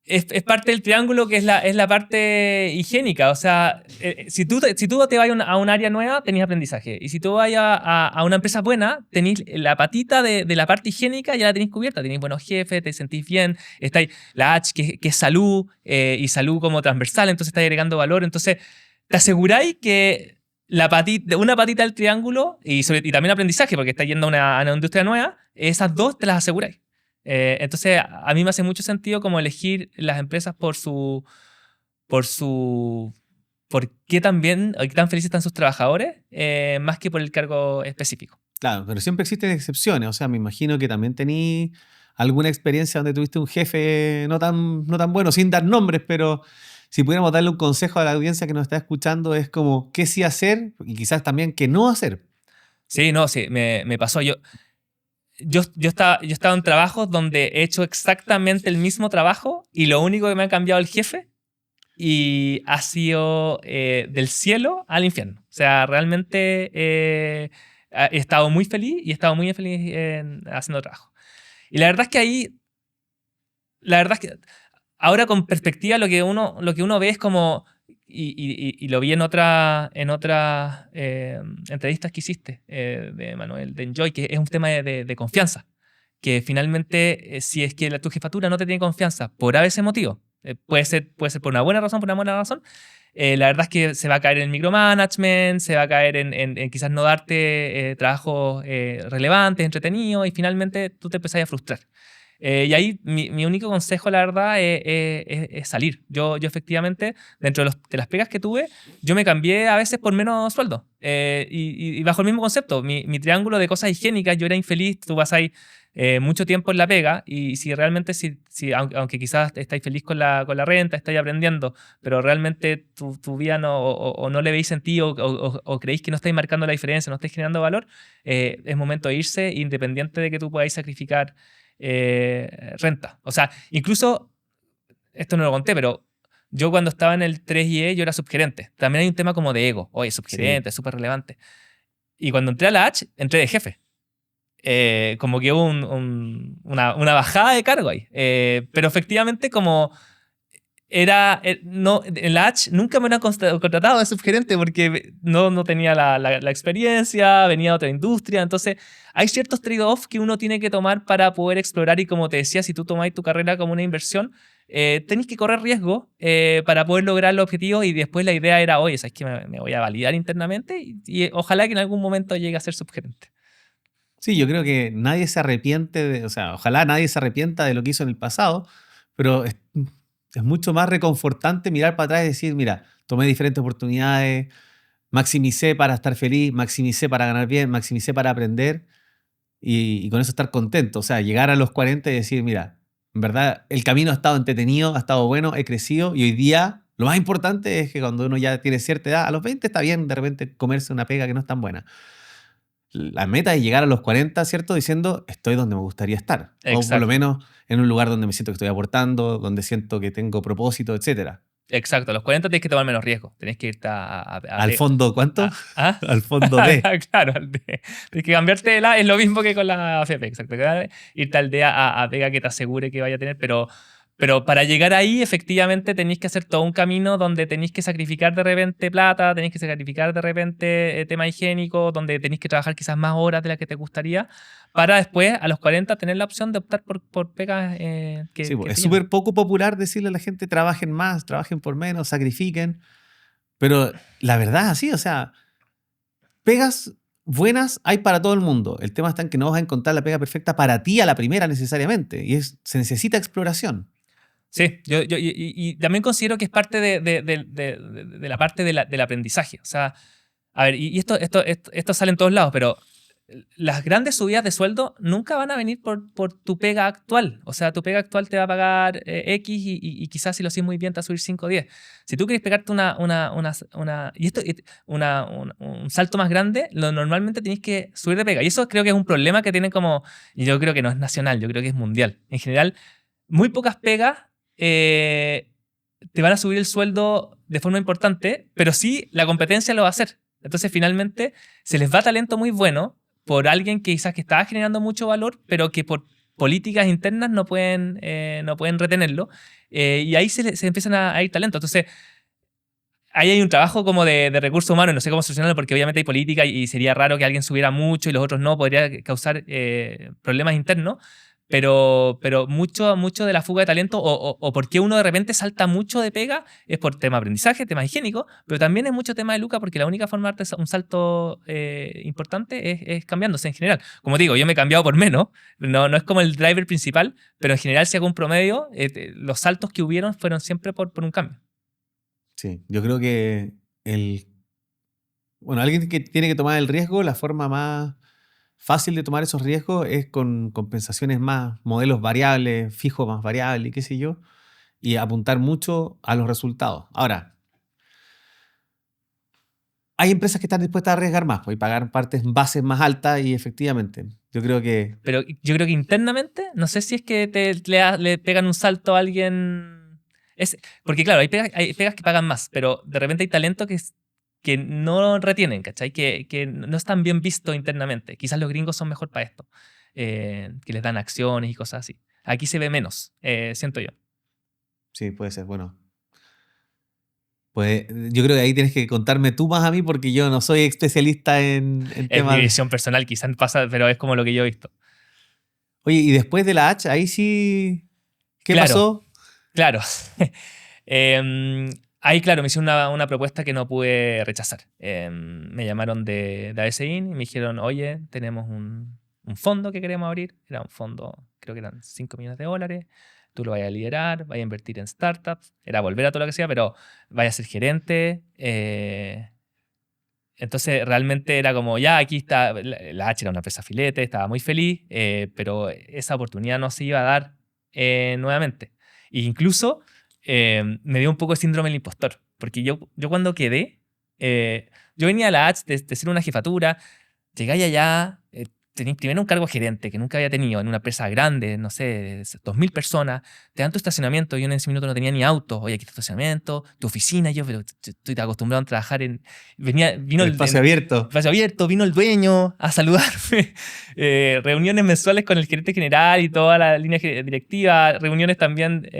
es parte del triángulo que es la parte higiénica. O sea, si tú te vas a un área nueva, tenés aprendizaje. Y si tú vas a una empresa buena, tenés la patita de la parte higiénica, ya la tenés cubierta. Tenés buenos jefes, te sentís bien. Está ahí la H, que es salud, y salud como transversal, entonces está agregando valor. Entonces, te aseguráis que una patita del triángulo y también aprendizaje, porque estás yendo a una industria nueva, esas dos te las aseguráis. Entonces, a mí me hace mucho sentido como elegir las empresas por qué tan felices están sus trabajadores, más que por el cargo específico. Claro, pero siempre existen excepciones. O sea, me imagino que también tení alguna experiencia donde tuviste un jefe no tan bueno, sin dar nombres, pero si pudiéramos darle un consejo a la audiencia que nos está escuchando, es como qué sí hacer y quizás también qué no hacer. Sí, no, sí, me pasó. Yo estaba en trabajos donde he hecho exactamente el mismo trabajo y lo único que me ha cambiado el jefe y ha sido del cielo al infierno. O sea, realmente he estado muy feliz y he estado muy feliz haciendo trabajo. Y la verdad es que ahí, la verdad es que ahora con perspectiva lo que uno ve es como, y lo vi en otras entrevistas que hiciste de Manuel, de Enjoy, que es un tema de confianza. Que finalmente, si es que tu jefatura no te tiene confianza por ese motivo, puede ser por una buena razón, por una buena razón, la verdad es que se va a caer en el micromanagement, se va a caer en quizás no darte trabajos relevantes, entretenidos, y finalmente tú te empezás a frustrar. Y ahí mi único consejo, la verdad, es salir. Yo efectivamente, dentro de las pegas que tuve, yo me cambié a veces por menos sueldo. Y bajo el mismo concepto, mi triángulo de cosas higiénicas, yo era infeliz, tú vas ahí mucho tiempo en la pega y si realmente, aunque quizás estáis feliz con la renta, estáis aprendiendo, pero realmente tu vida o no le veis sentido o creéis que no estáis marcando la diferencia, no estáis generando valor, es momento de irse, independiente de que tú podáis sacrificar renta. O sea, incluso, esto no lo conté, pero yo cuando estaba en el 3IE yo era subgerente. También hay un tema como de ego. Oye, Sí. subgerente, es súper relevante. Y cuando entré a la H, entré de jefe. Como que hubo una bajada de cargo ahí. Pero efectivamente como no, en la H nunca me hubieran contratado de subgerente porque no tenía la experiencia, venía de otra industria. Entonces, hay ciertos trade-offs que uno tiene que tomar para poder explorar. Y como te decía, si tú tomáis tu carrera como una inversión, tenéis que correr riesgo para poder lograr los objetivos. Y después la idea era, oye, ¿sabes qué? Me voy a validar internamente y ojalá que en algún momento llegue a ser subgerente. Sí, yo creo que nadie se arrepiente, o sea, ojalá nadie se arrepienta de lo que hizo en el pasado, pero es mucho más reconfortante mirar para atrás y decir, mira, tomé diferentes oportunidades, maximicé para estar feliz, maximicé para ganar bien, maximicé para aprender y con eso estar contento. O sea, llegar a los 40 y decir, mira, en verdad el camino ha estado entretenido, ha estado bueno, he crecido y hoy día lo más importante es que cuando uno ya tiene cierta edad, a los 20 está bien de repente comerse una pega que no es tan buena. La meta es llegar a los 40, ¿cierto? Diciendo, estoy donde me gustaría estar. O por lo Exacto. menos en un lugar donde me siento que estoy aportando, donde siento que tengo propósito, etcétera. Exacto, a los 40 tienes que tomar menos riesgo. Tenés que irte Al fondo, ¿cuánto? ¿Ah? Al fondo de. Claro, tienes que cambiarte de la. Es lo mismo que con la AFP, exacto. Irte al DEA a pega que te asegure que vaya a tener, pero para llegar ahí, efectivamente, tenéis que hacer todo un camino donde tenéis que sacrificar de repente plata, tenéis que sacrificar de repente tema higiénico, donde tenéis que trabajar quizás más horas de las que te gustaría, para después, a los 40, tener la opción de optar por pegas Sí, que es te llenen. súper poco popular decirle a la gente trabajen más, trabajen por menos, sacrifiquen. Pero la verdad es así, o sea, pegas buenas hay para todo el mundo. El tema está en que no vas a encontrar la pega perfecta para ti a la primera necesariamente. Se necesita exploración. Sí, y también considero que es parte de la parte del aprendizaje. O sea, a ver, y esto sale en todos lados, pero las grandes subidas de sueldo nunca van a venir por tu pega actual. O sea, tu pega actual te va a pagar X y quizás si lo haces muy bien te va a subir 5 o 10. Si tú quieres pegarte un salto más grande, normalmente tienes que subir de pega. Y eso creo que es un problema que tienen como, y yo creo que no es nacional, yo creo que es mundial. En general, muy pocas pegas eh, te van a subir el sueldo de forma importante, pero sí la competencia lo va a hacer. Entonces, finalmente, se les va talento muy bueno por alguien que quizás que estaba generando mucho valor, pero que por políticas internas no pueden retenerlo. Y ahí se empiezan a ir talentos. Entonces, ahí hay un trabajo como de recursos humanos, no sé cómo solucionarlo, porque obviamente hay política y sería raro que alguien subiera mucho y los otros no, podría causar problemas internos. Pero mucho de la fuga de talento o por qué uno de repente salta mucho de pega es por tema de aprendizaje, tema higiénico, pero también es mucho tema de Luca porque la única forma de darte un salto importante es cambiándose en general. Como digo, yo me he cambiado por menos, no es como el driver principal, pero en general si hago un promedio, los saltos que hubieron fueron siempre por un cambio. Sí, yo creo que alguien que tiene que tomar el riesgo, la forma más fácil de tomar esos riesgos es con compensaciones más, modelos variables, fijos más variables, qué sé yo, y apuntar mucho a los resultados. Ahora, hay empresas que están dispuestas a arriesgar más pues, y pagar partes bases más altas y efectivamente, yo creo que... Pero yo creo que internamente, no sé si es que le pegan un salto a alguien... Porque claro, hay pegas que pagan más, pero de repente hay talento que no retienen, ¿cachai? Que no están bien vistos internamente. Quizás los gringos son mejor para esto, que les dan acciones y cosas así. Aquí se ve menos, siento yo. Sí, puede ser, bueno. Pues yo creo que ahí tienes que contarme tú más a mí porque yo no soy especialista en Es mi temas... visión personal, quizás pasa, pero es como lo que yo he visto. Oye, y después de la H, ahí sí... ¿Qué Claro, pasó? claro. Ahí, claro, me hicieron una propuesta que no pude rechazar. Me llamaron de ASIN y me dijeron, oye, tenemos un fondo que queremos abrir. Era un fondo, creo que eran $5 millones. Tú lo vayas a liderar, vayas a invertir en startups. Era volver a todo lo que sea, pero vayas a ser gerente. Entonces, realmente era como, ya, aquí está, la H era una empresa filete, estaba muy feliz, pero esa oportunidad no se iba a dar nuevamente. E incluso me dio un poco de síndrome del impostor, porque yo cuando quedé, yo venía a la H de ser una jefatura, llegué allá, tenía primero un cargo gerente que nunca había tenido en una empresa grande, no sé, de 2.000 personas, te dan tu estacionamiento, yo en ese minuto no tenía ni auto, oye, aquí está tu estacionamiento, tu oficina, yo pero estoy acostumbrado a trabajar vino El espacio abierto. espacio abierto, vino el dueño a saludarme, reuniones mensuales con el gerente general y toda la línea directiva, reuniones también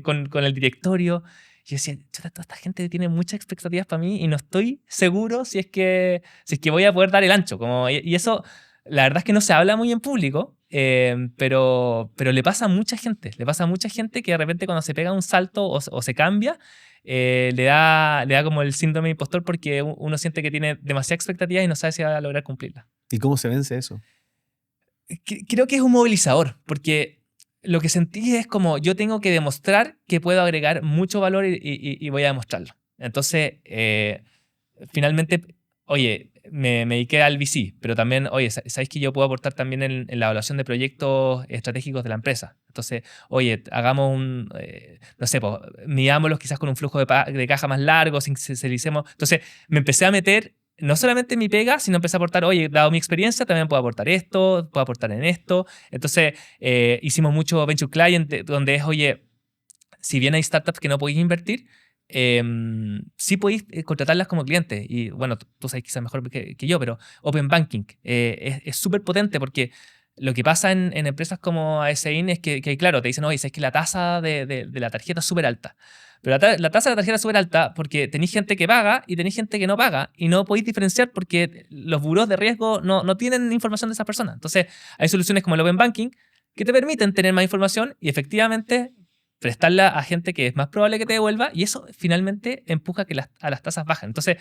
con el directorio. Yo decía, chuta, toda esta gente tiene muchas expectativas para mí y no estoy seguro si es que voy a poder dar el ancho. Y eso, la verdad es que no se habla muy en público, pero le pasa a mucha gente. Le pasa a mucha gente que de repente cuando se pega un salto o se cambia, le da como el síndrome de impostor porque uno siente que tiene demasiadas expectativas y no sabe si va a lograr cumplirlas. ¿Y cómo se vence eso? Creo que es un movilizador, porque lo que sentí es como yo tengo que demostrar que puedo agregar mucho valor y voy a demostrarlo. Entonces, finalmente, oye, me dediqué al VC, pero también, oye, sabéis que yo puedo aportar también en la evaluación de proyectos estratégicos de la empresa. Entonces, oye, hagamos no sé, pues, midámoslos quizás con un flujo de caja más largo, sincericemos. Entonces, me empecé a meter no solamente en mi pega, sino empecé a aportar, oye, dado mi experiencia, también puedo aportar esto, puedo aportar en esto. Entonces, hicimos mucho Venture Client, donde es, oye, si bien hay startups que no podéis invertir, sí podéis contratarlas como clientes. Y bueno, tú sabes quizás mejor que yo, pero Open Banking es súper potente porque lo que pasa en empresas como ASIN es que, claro, te dicen, oye, es que la tasa de la tarjeta es súper alta. Pero la tasa de la tarjeta es súper alta porque tenéis gente que paga y tenéis gente que no paga y no podéis diferenciar porque los burós de riesgo no tienen información de esas personas. Entonces, hay soluciones como el Open Banking que te permiten tener más información y efectivamente prestarla a gente que es más probable que te devuelva y eso finalmente empuja a que a las tasas bajen. Entonces,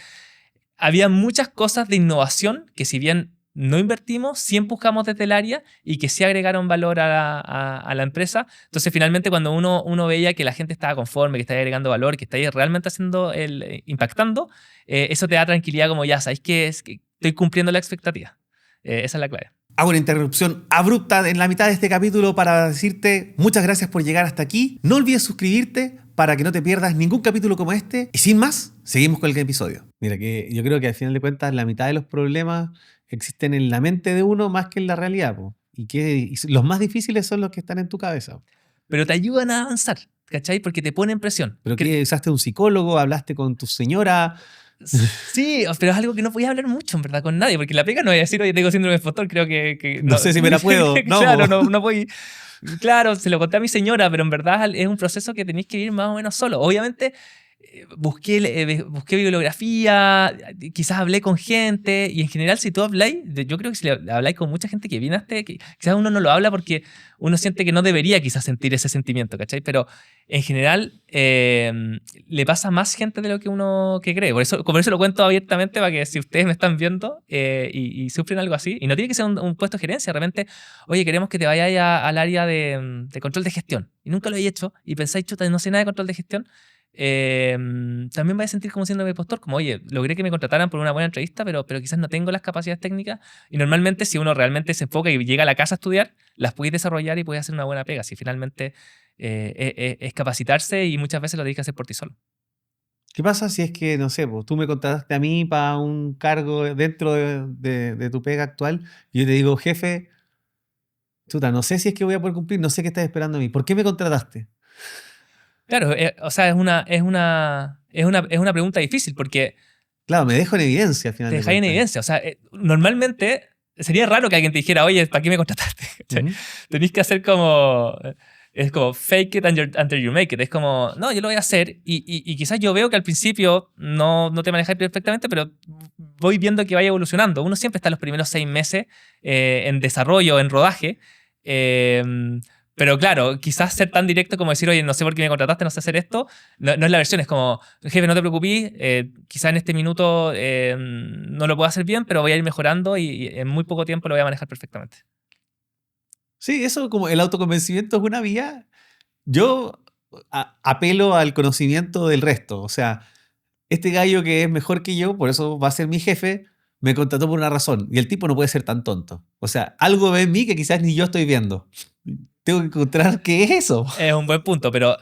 había muchas cosas de innovación que si bien no invertimos, sí empujamos desde el área y que sí agregaron valor a la empresa. Entonces, finalmente, cuando uno veía que la gente estaba conforme, que estaba agregando valor, que estaba realmente impactando, eso te da tranquilidad como ya, sabéis que estoy cumpliendo la expectativa. Esa es la clave. Hago una interrupción abrupta en la mitad de este capítulo para decirte muchas gracias por llegar hasta aquí. No olvides suscribirte para que no te pierdas ningún capítulo como este. Y sin más, seguimos con el episodio. Mira, que yo creo que al final de cuentas la mitad de los problemas existen en la mente de uno más que en la realidad, po. Y los más difíciles son los que están en tu cabeza. Pero te ayudan a avanzar, ¿cachai? Porque te ponen presión. ¿Pero qué? ¿Usaste un psicólogo? ¿Hablaste con tu señora? Sí, pero es algo que no podía hablar mucho, en verdad, con nadie, porque la pega no voy a decir, oye, tengo síndrome de impostor, creo que No sé si me la puedo. No, claro, po. no voy. Claro, se lo conté a mi señora, pero en verdad es un proceso que tenéis que vivir más o menos solo. Obviamente, busqué bibliografía, quizás hablé con gente, y en general, si tú habláis, yo creo que si habláis con mucha gente que viene quizás uno no lo habla porque uno siente que no debería quizás sentir ese sentimiento, ¿cachai? Pero en general le pasa a más gente de lo que uno cree. Por eso lo cuento abiertamente para que si ustedes me están viendo y sufren algo así, y no tiene que ser un puesto de gerencia, de repente, oye, queremos que te vayas al área de control de gestión, y nunca lo he hecho, y pensáis, chuta, no sé nada de control de gestión, también vais a sentir como siendo mi impostor, como oye, logré que me contrataran por una buena entrevista, pero quizás no tengo las capacidades técnicas y normalmente si uno realmente se enfoca y llega a la casa a estudiar, las puedes desarrollar y puedes hacer una buena pega, si finalmente es capacitarse y muchas veces lo tienes que hacer por ti solo. ¿Qué pasa si es que, no sé, pues, tú me contrataste a mí para un cargo dentro de tu pega actual y yo te digo, jefe, chuta, no sé si es que voy a poder cumplir, no sé qué estás esperando de mí. ¿Por qué me contrataste? Claro, o sea, es una pregunta difícil porque Claro, me dejo en evidencia al final te de dejáis en cuentas. evidencia. O sea, normalmente sería raro que alguien te dijera, oye, ¿para qué me contrataste? ¿Cachai? Ujú. Tenéis que hacer como... Es como fake it until you make it. Es como, no, yo lo voy a hacer y quizás yo veo que al principio no te manejáis perfectamente, pero voy viendo que vaya evolucionando. Uno siempre está los primeros 6 meses en desarrollo, en rodaje. eh, pero claro, quizás ser tan directo como decir, oye, no sé por qué me contrataste, no sé hacer esto, no es la versión, es como, jefe, no te preocupes, quizás en este minuto no lo puedo hacer bien, pero voy a ir mejorando y en muy poco tiempo lo voy a manejar perfectamente. Sí, eso como el autoconvencimiento es una vía. Yo apelo al conocimiento del resto. O sea, este gallo que es mejor que yo, por eso va a ser mi jefe, me contrató por una razón. Y el tipo no puede ser tan tonto. O sea, algo ve en mí que quizás ni yo estoy viendo. Tengo que encontrar qué es eso. Es un buen punto, pero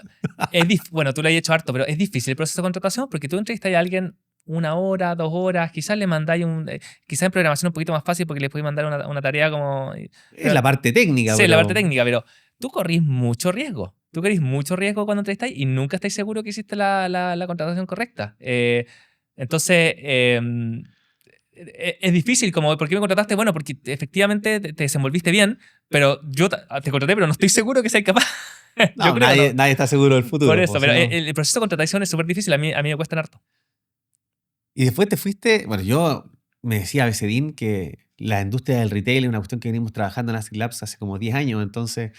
bueno, tú lo has hecho harto, pero es difícil el proceso de contratación porque tú entrevistas a alguien 1 hora, 2 horas, quizás le mandáis quizás en programación un poquito más fácil porque le podéis mandar una tarea como... Es Pero, la parte técnica, sí, la parte pero técnica, pero tú corrís mucho riesgo. Tú corrís mucho riesgo cuando entrevistáis y nunca estáis seguros que hiciste la contratación correcta. Entonces, es difícil, como, ¿por qué me contrataste? Bueno, porque efectivamente te desenvolviste bien, pero yo te contraté, pero no estoy seguro que seas capaz. Yo no, creo, nadie, ¿no? nadie está seguro del Por futuro. eso, Pues, pero sino... el proceso de contratación es súper difícil, a mí me cuesta harto. Y después te fuiste, bueno, yo me decía Becedín que la industria del retail es una cuestión que venimos trabajando en Acid Labs hace como 10 años, entonces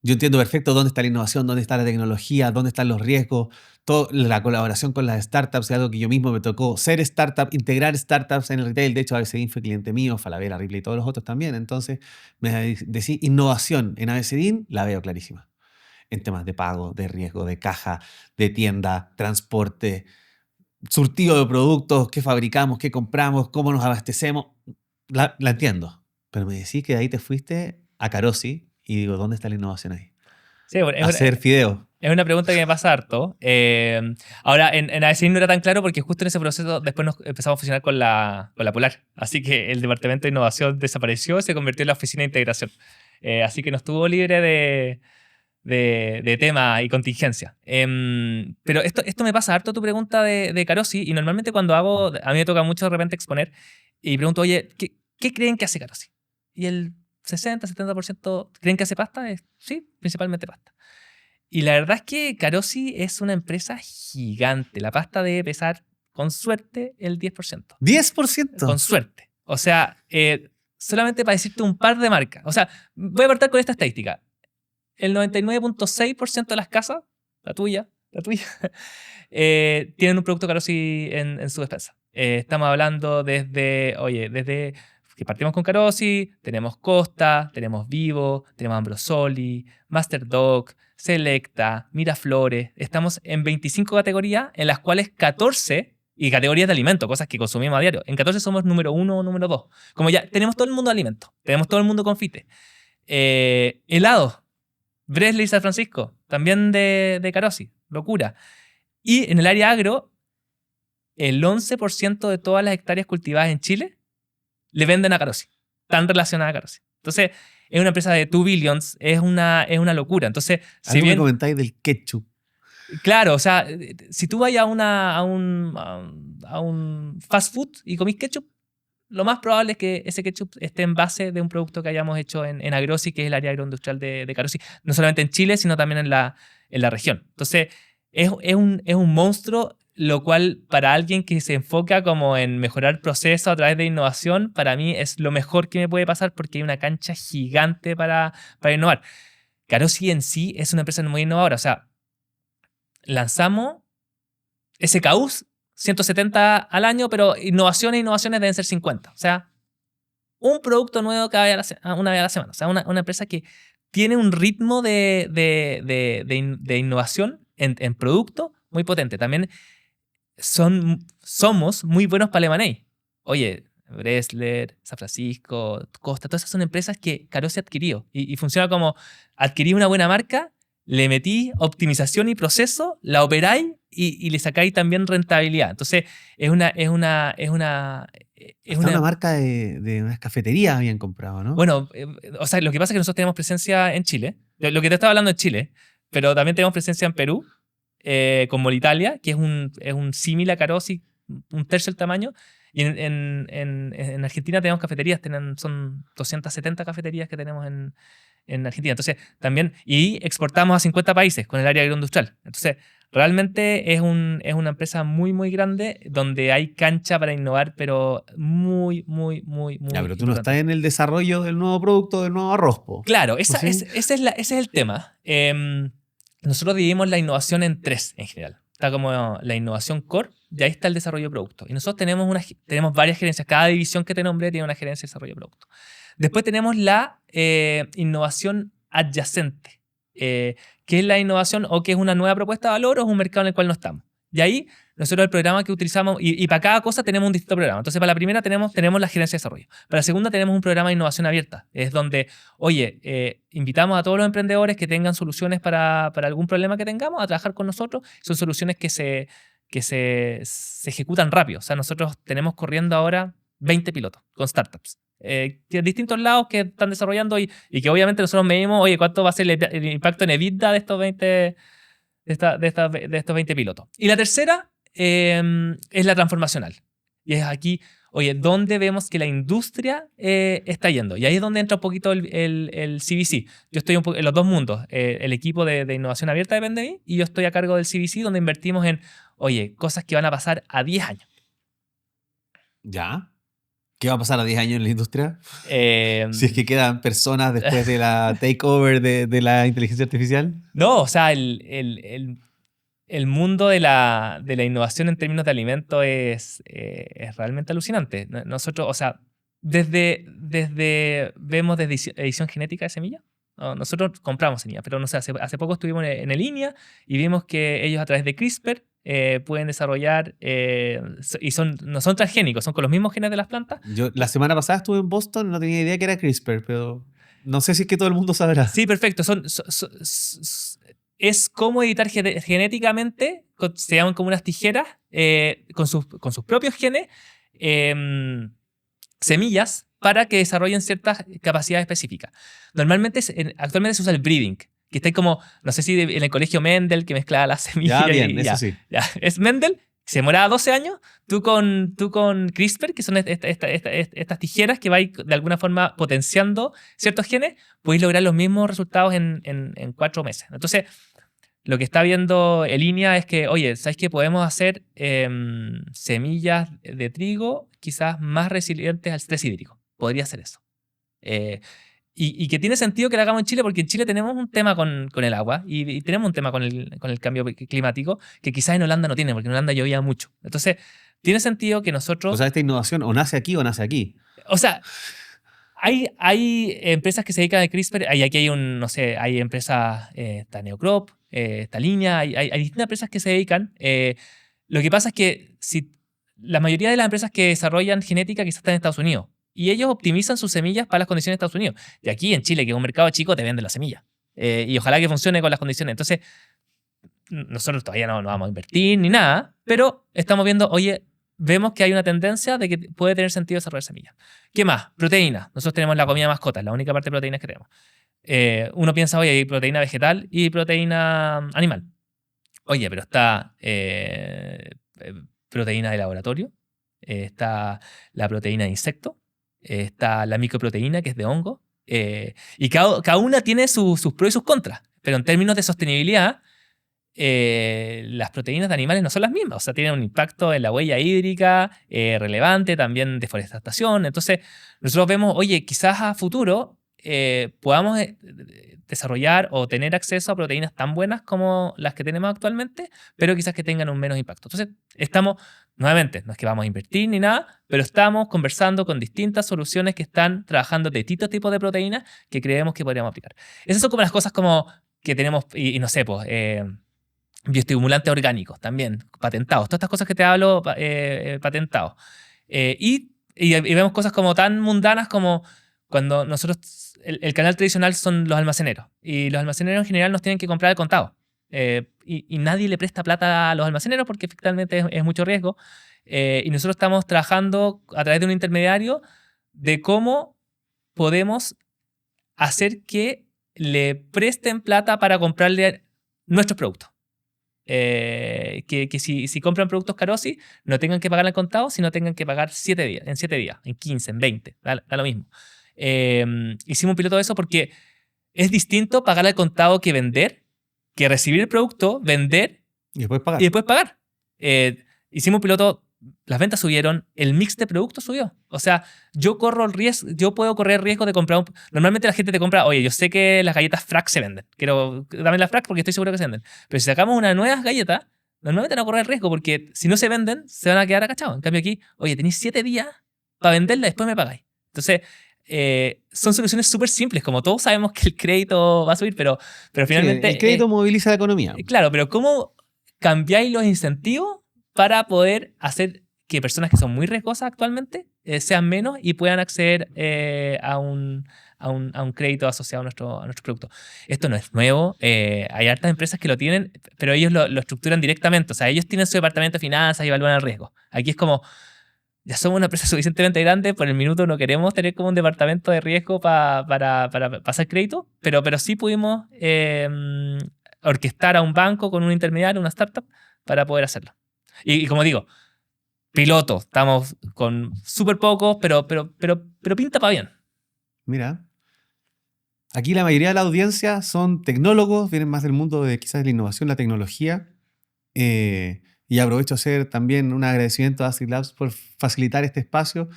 yo entiendo perfecto dónde está la innovación, dónde está la tecnología, dónde están los riesgos, toda la colaboración con las startups, es algo que yo mismo me tocó ser startup, integrar startups en el retail. De hecho, Abecedín fue cliente mío, Falabella, Ripley y todos los otros también. Entonces, me decís innovación en Abecedín, la veo clarísima. En temas de pago, de riesgo, de caja, de tienda, transporte, surtido de productos, qué fabricamos, qué compramos, cómo nos abastecemos. La entiendo. Pero me decís que de ahí te fuiste a Carosi y digo, ¿dónde está la innovación ahí? Sí, bueno, Hacer fideo. es una pregunta que me pasa harto. Ahora, en ASI no era tan claro porque justo en ese proceso después nos empezamos a fusionar con la Polar. Así que el departamento de innovación desapareció y se convirtió en la oficina de integración. Así que no estuvo libre de tema y contingencia. Pero esto me pasa harto tu pregunta de Carosi y normalmente cuando hago, a mí me toca mucho de repente exponer y pregunto, oye, ¿qué creen que hace Carosi? Y el 60-70% creen que hace pasta. Sí, principalmente pasta. Y la verdad es que Carosi es una empresa gigante. La pasta debe pesar, con suerte, el 10%. 10%. Con suerte. O sea, solamente para decirte un par de marcas. O sea, voy a partir con esta estadística. El 99.6% de las casas, la tuya, tienen un producto Carosi en su despensa. Estamos hablando desde que partimos con Carosi, tenemos Costa, tenemos Vivo, tenemos Ambrosoli, Masterdog, Selecta, Miraflores. Estamos en 25 categorías, en las cuales 14, y categorías de alimentos, cosas que consumimos a diario, en 14 somos número 1 o número 2. Como ya tenemos todo el mundo de alimentos, tenemos todo el mundo confite. Helados, Bresler y San Francisco, también de Carosi, locura. Y en el área agro, el 11% de todas las hectáreas cultivadas en Chile le venden a Carosi, tan relacionada a Carosi. Entonces, es una empresa de 2 billions, es una locura. Entonces, si Algo me bien, comentáis del ketchup. claro, o sea, si tú vas a un fast food y comís ketchup, lo más probable es que ese ketchup esté en base de un producto que hayamos hecho en Agrosi, que es el área agroindustrial de Carosi, no solamente en Chile, sino también en la región. Entonces, es un monstruo, lo cual para alguien que se enfoca como en mejorar procesos a través de innovación, para mí es lo mejor que me puede pasar porque hay una cancha gigante para innovar. Carosi en sí es una empresa muy innovadora. O sea, lanzamos SKUs 170 al año, pero innovaciones deben ser 50. O sea, un producto nuevo una vez a la semana. O sea, una empresa que tiene un ritmo de innovación en producto muy potente. También somos muy buenos para el M&A. Oye, Bresler, San Francisco, Costa, todas esas son empresas que Carosi ha adquirido. Y funciona como adquirir una buena marca le metí optimización y proceso, la operáis y le sacáis también rentabilidad. Entonces, es Hasta una marca de unas cafeterías habían comprado, ¿no? Bueno, o sea, lo que pasa es que nosotros tenemos presencia en Chile. Lo que te estaba hablando es Chile, pero también tenemos presencia en Perú, con Molitalia, que es un símil a Carosi, un tercio del tamaño. Y en Argentina tenemos cafeterías, son 270 cafeterías que tenemos en Argentina. Entonces, también, y exportamos a 50 países con el área agroindustrial. Entonces, realmente es una empresa muy, muy grande donde hay cancha para innovar, pero muy, muy, muy, muy Ya, pero tú no importante. estás en el desarrollo del nuevo producto, del nuevo arroz, po. Claro, ¿Sí? ese es el tema. Nosotros dividimos la innovación en tres en general. Está como la innovación core, y ahí está el desarrollo de producto. Y nosotros tenemos varias gerencias. Cada división que te nombré tiene una gerencia de desarrollo de producto. Después tenemos la innovación adyacente, que es la innovación o que es una nueva propuesta de valor o es un mercado en el cual no estamos. Y ahí nosotros el programa que utilizamos, y para cada cosa tenemos un distinto programa. Entonces, para la primera tenemos la gerencia de desarrollo. Para la segunda tenemos un programa de innovación abierta. Es donde, oye, invitamos a todos los emprendedores que tengan soluciones para algún problema que tengamos a trabajar con nosotros. Son soluciones que se ejecutan rápido. O sea, nosotros tenemos corriendo ahora 20 pilotos con startups. De distintos lados que están desarrollando y que obviamente nosotros medimos, oye, cuánto va a ser el impacto en EBITDA de estos 20, de estos 20 pilotos. Y la tercera es la transformacional. Y es aquí, oye, ¿dónde vemos que la industria está yendo? Y ahí es donde entra un poquito el CVC. Yo estoy en los dos mundos. El equipo de innovación abierta depende de mí y yo estoy a cargo del CVC, donde invertimos en, oye, cosas que van a pasar a 10 años. ¿Ya? ¿Qué va a pasar a 10 años en la industria? Eh, Si es que quedan personas después de la takeover de la inteligencia artificial. No, o sea, el mundo de la innovación en términos de alimentos es realmente alucinante. Nosotros, o sea, vemos desde edición genética de semillas. No, nosotros compramos semillas, pero no sé, hace poco estuvimos en línea y vimos que ellos a través de CRISPR pueden desarrollar, y no son transgénicos, son con los mismos genes de las plantas. Yo la semana pasada estuve en Boston, no tenía idea que era CRISPR, pero no sé si es que todo el mundo sabrá. Sí, perfecto. Es como editar genéticamente, se llaman como unas tijeras, con sus propios genes, semillas para que desarrollen ciertas capacidades específicas. Normalmente, actualmente se usa el breeding, que está como, no sé si en el colegio Mendel, que mezclaba las semillas. Ya, bien, eso sí. Ya. Es Mendel, se demoraba 12 años, tú con CRISPR, que son estas tijeras que vais de alguna forma potenciando ciertos genes, podéis lograr los mismos resultados en 4 meses. Entonces, lo que está viendo Elinia es que, oye, ¿sabes qué? Podemos hacer semillas de trigo quizás más resilientes al estrés hídrico. Podría ser eso. Y que tiene sentido que lo hagamos en Chile, porque en Chile tenemos un tema con el agua y tenemos un tema con el cambio climático que quizás en Holanda no tiene, porque en Holanda llovía mucho. Entonces, tiene sentido que nosotros... O sea, esta innovación o nace aquí o nace aquí. O sea, hay empresas que se dedican a CRISPR, aquí hay no sé, hay empresas, está Neocrop, esta línea, hay distintas empresas que se dedican. Lo que pasa es que la mayoría de las empresas que desarrollan genética quizás están en Estados Unidos y ellos optimizan sus semillas para las condiciones de Estados Unidos. Y aquí en Chile, que es un mercado chico, te venden la semilla. Y ojalá que funcione con las condiciones. Entonces, nosotros todavía no vamos a invertir ni nada, pero estamos viendo, oye, vemos que hay una tendencia de que puede tener sentido desarrollar semillas. ¿Qué más? Proteína. Nosotros tenemos la comida mascota, la única parte de proteínas que tenemos. Uno piensa, oye, hay proteína vegetal y proteína animal. Oye, pero está proteína de laboratorio, está la proteína de insecto, está la microproteína, que es de hongo, y cada una tiene sus pros y sus contras. Pero en términos de sostenibilidad, las proteínas de animales no son las mismas. O sea, tienen un impacto en la huella hídrica relevante, también deforestación. Entonces, nosotros vemos, oye, quizás a futuro podamos desarrollar o tener acceso a proteínas tan buenas como las que tenemos actualmente, pero quizás que tengan un menos impacto. Entonces, nuevamente, no es que vamos a invertir ni nada, pero estamos conversando con distintas soluciones que están trabajando de distintos tipos de proteínas que creemos que podríamos aplicar. Esas son como las cosas como que tenemos, y no sé, pues... bioestimulantes orgánicos también, patentados. Todas estas cosas que te hablo, patentados. Y vemos cosas como tan mundanas como cuando nosotros, el canal tradicional son los almaceneros, y los almaceneros en general nos tienen que comprar al contado. Y nadie le presta plata a los almaceneros porque efectivamente es mucho riesgo. Y nosotros estamos trabajando a través de un intermediario de cómo podemos hacer que le presten plata para comprarle nuestros productos. Que si compran productos Carosi, no tengan que pagar al contado, sino tengan que pagar 7 días, en 7 días, en 15, en 20, da lo mismo. Hicimos un piloto de eso porque es distinto pagar al contado que vender, que recibir el producto, vender Y después pagar. y después pagar. Hicimos un piloto, las ventas subieron, el mix de productos subió. O sea, yo puedo correr riesgo de comprar Normalmente la gente te compra, oye, yo sé que las galletas Frac se venden. Dame las Frac porque estoy seguro que se venden. Pero si sacamos unas nuevas galletas, normalmente no correr riesgo porque si no se venden, se van a quedar agachados. En cambio aquí, oye, tenéis 7 días para venderla y después me pagáis. Entonces, son soluciones súper simples. Como todos sabemos que el crédito va a subir, pero finalmente... Sí, el crédito moviliza la economía. Claro, pero ¿cómo cambiáis los incentivos para poder hacer que personas que son muy riesgosas actualmente sean menos y puedan acceder a un crédito asociado a nuestro producto? Esto no es nuevo. Hay hartas empresas que lo tienen, pero ellos lo estructuran directamente. O sea, ellos tienen su departamento de finanzas y evalúan el riesgo. Aquí es como... Ya somos una empresa suficientemente grande, por el minuto no queremos tener como un departamento de riesgo para pasar crédito, pero sí pudimos orquestar a un banco con un intermediario, una startup, para poder hacerlo. Y como digo, piloto, estamos con súper pocos, pero pinta para bien. Mira, aquí la mayoría de la audiencia son tecnólogos, vienen más del mundo de quizás la innovación, la tecnología. Y aprovecho a hacer también un agradecimiento a Acid Labs por facilitar este espacio.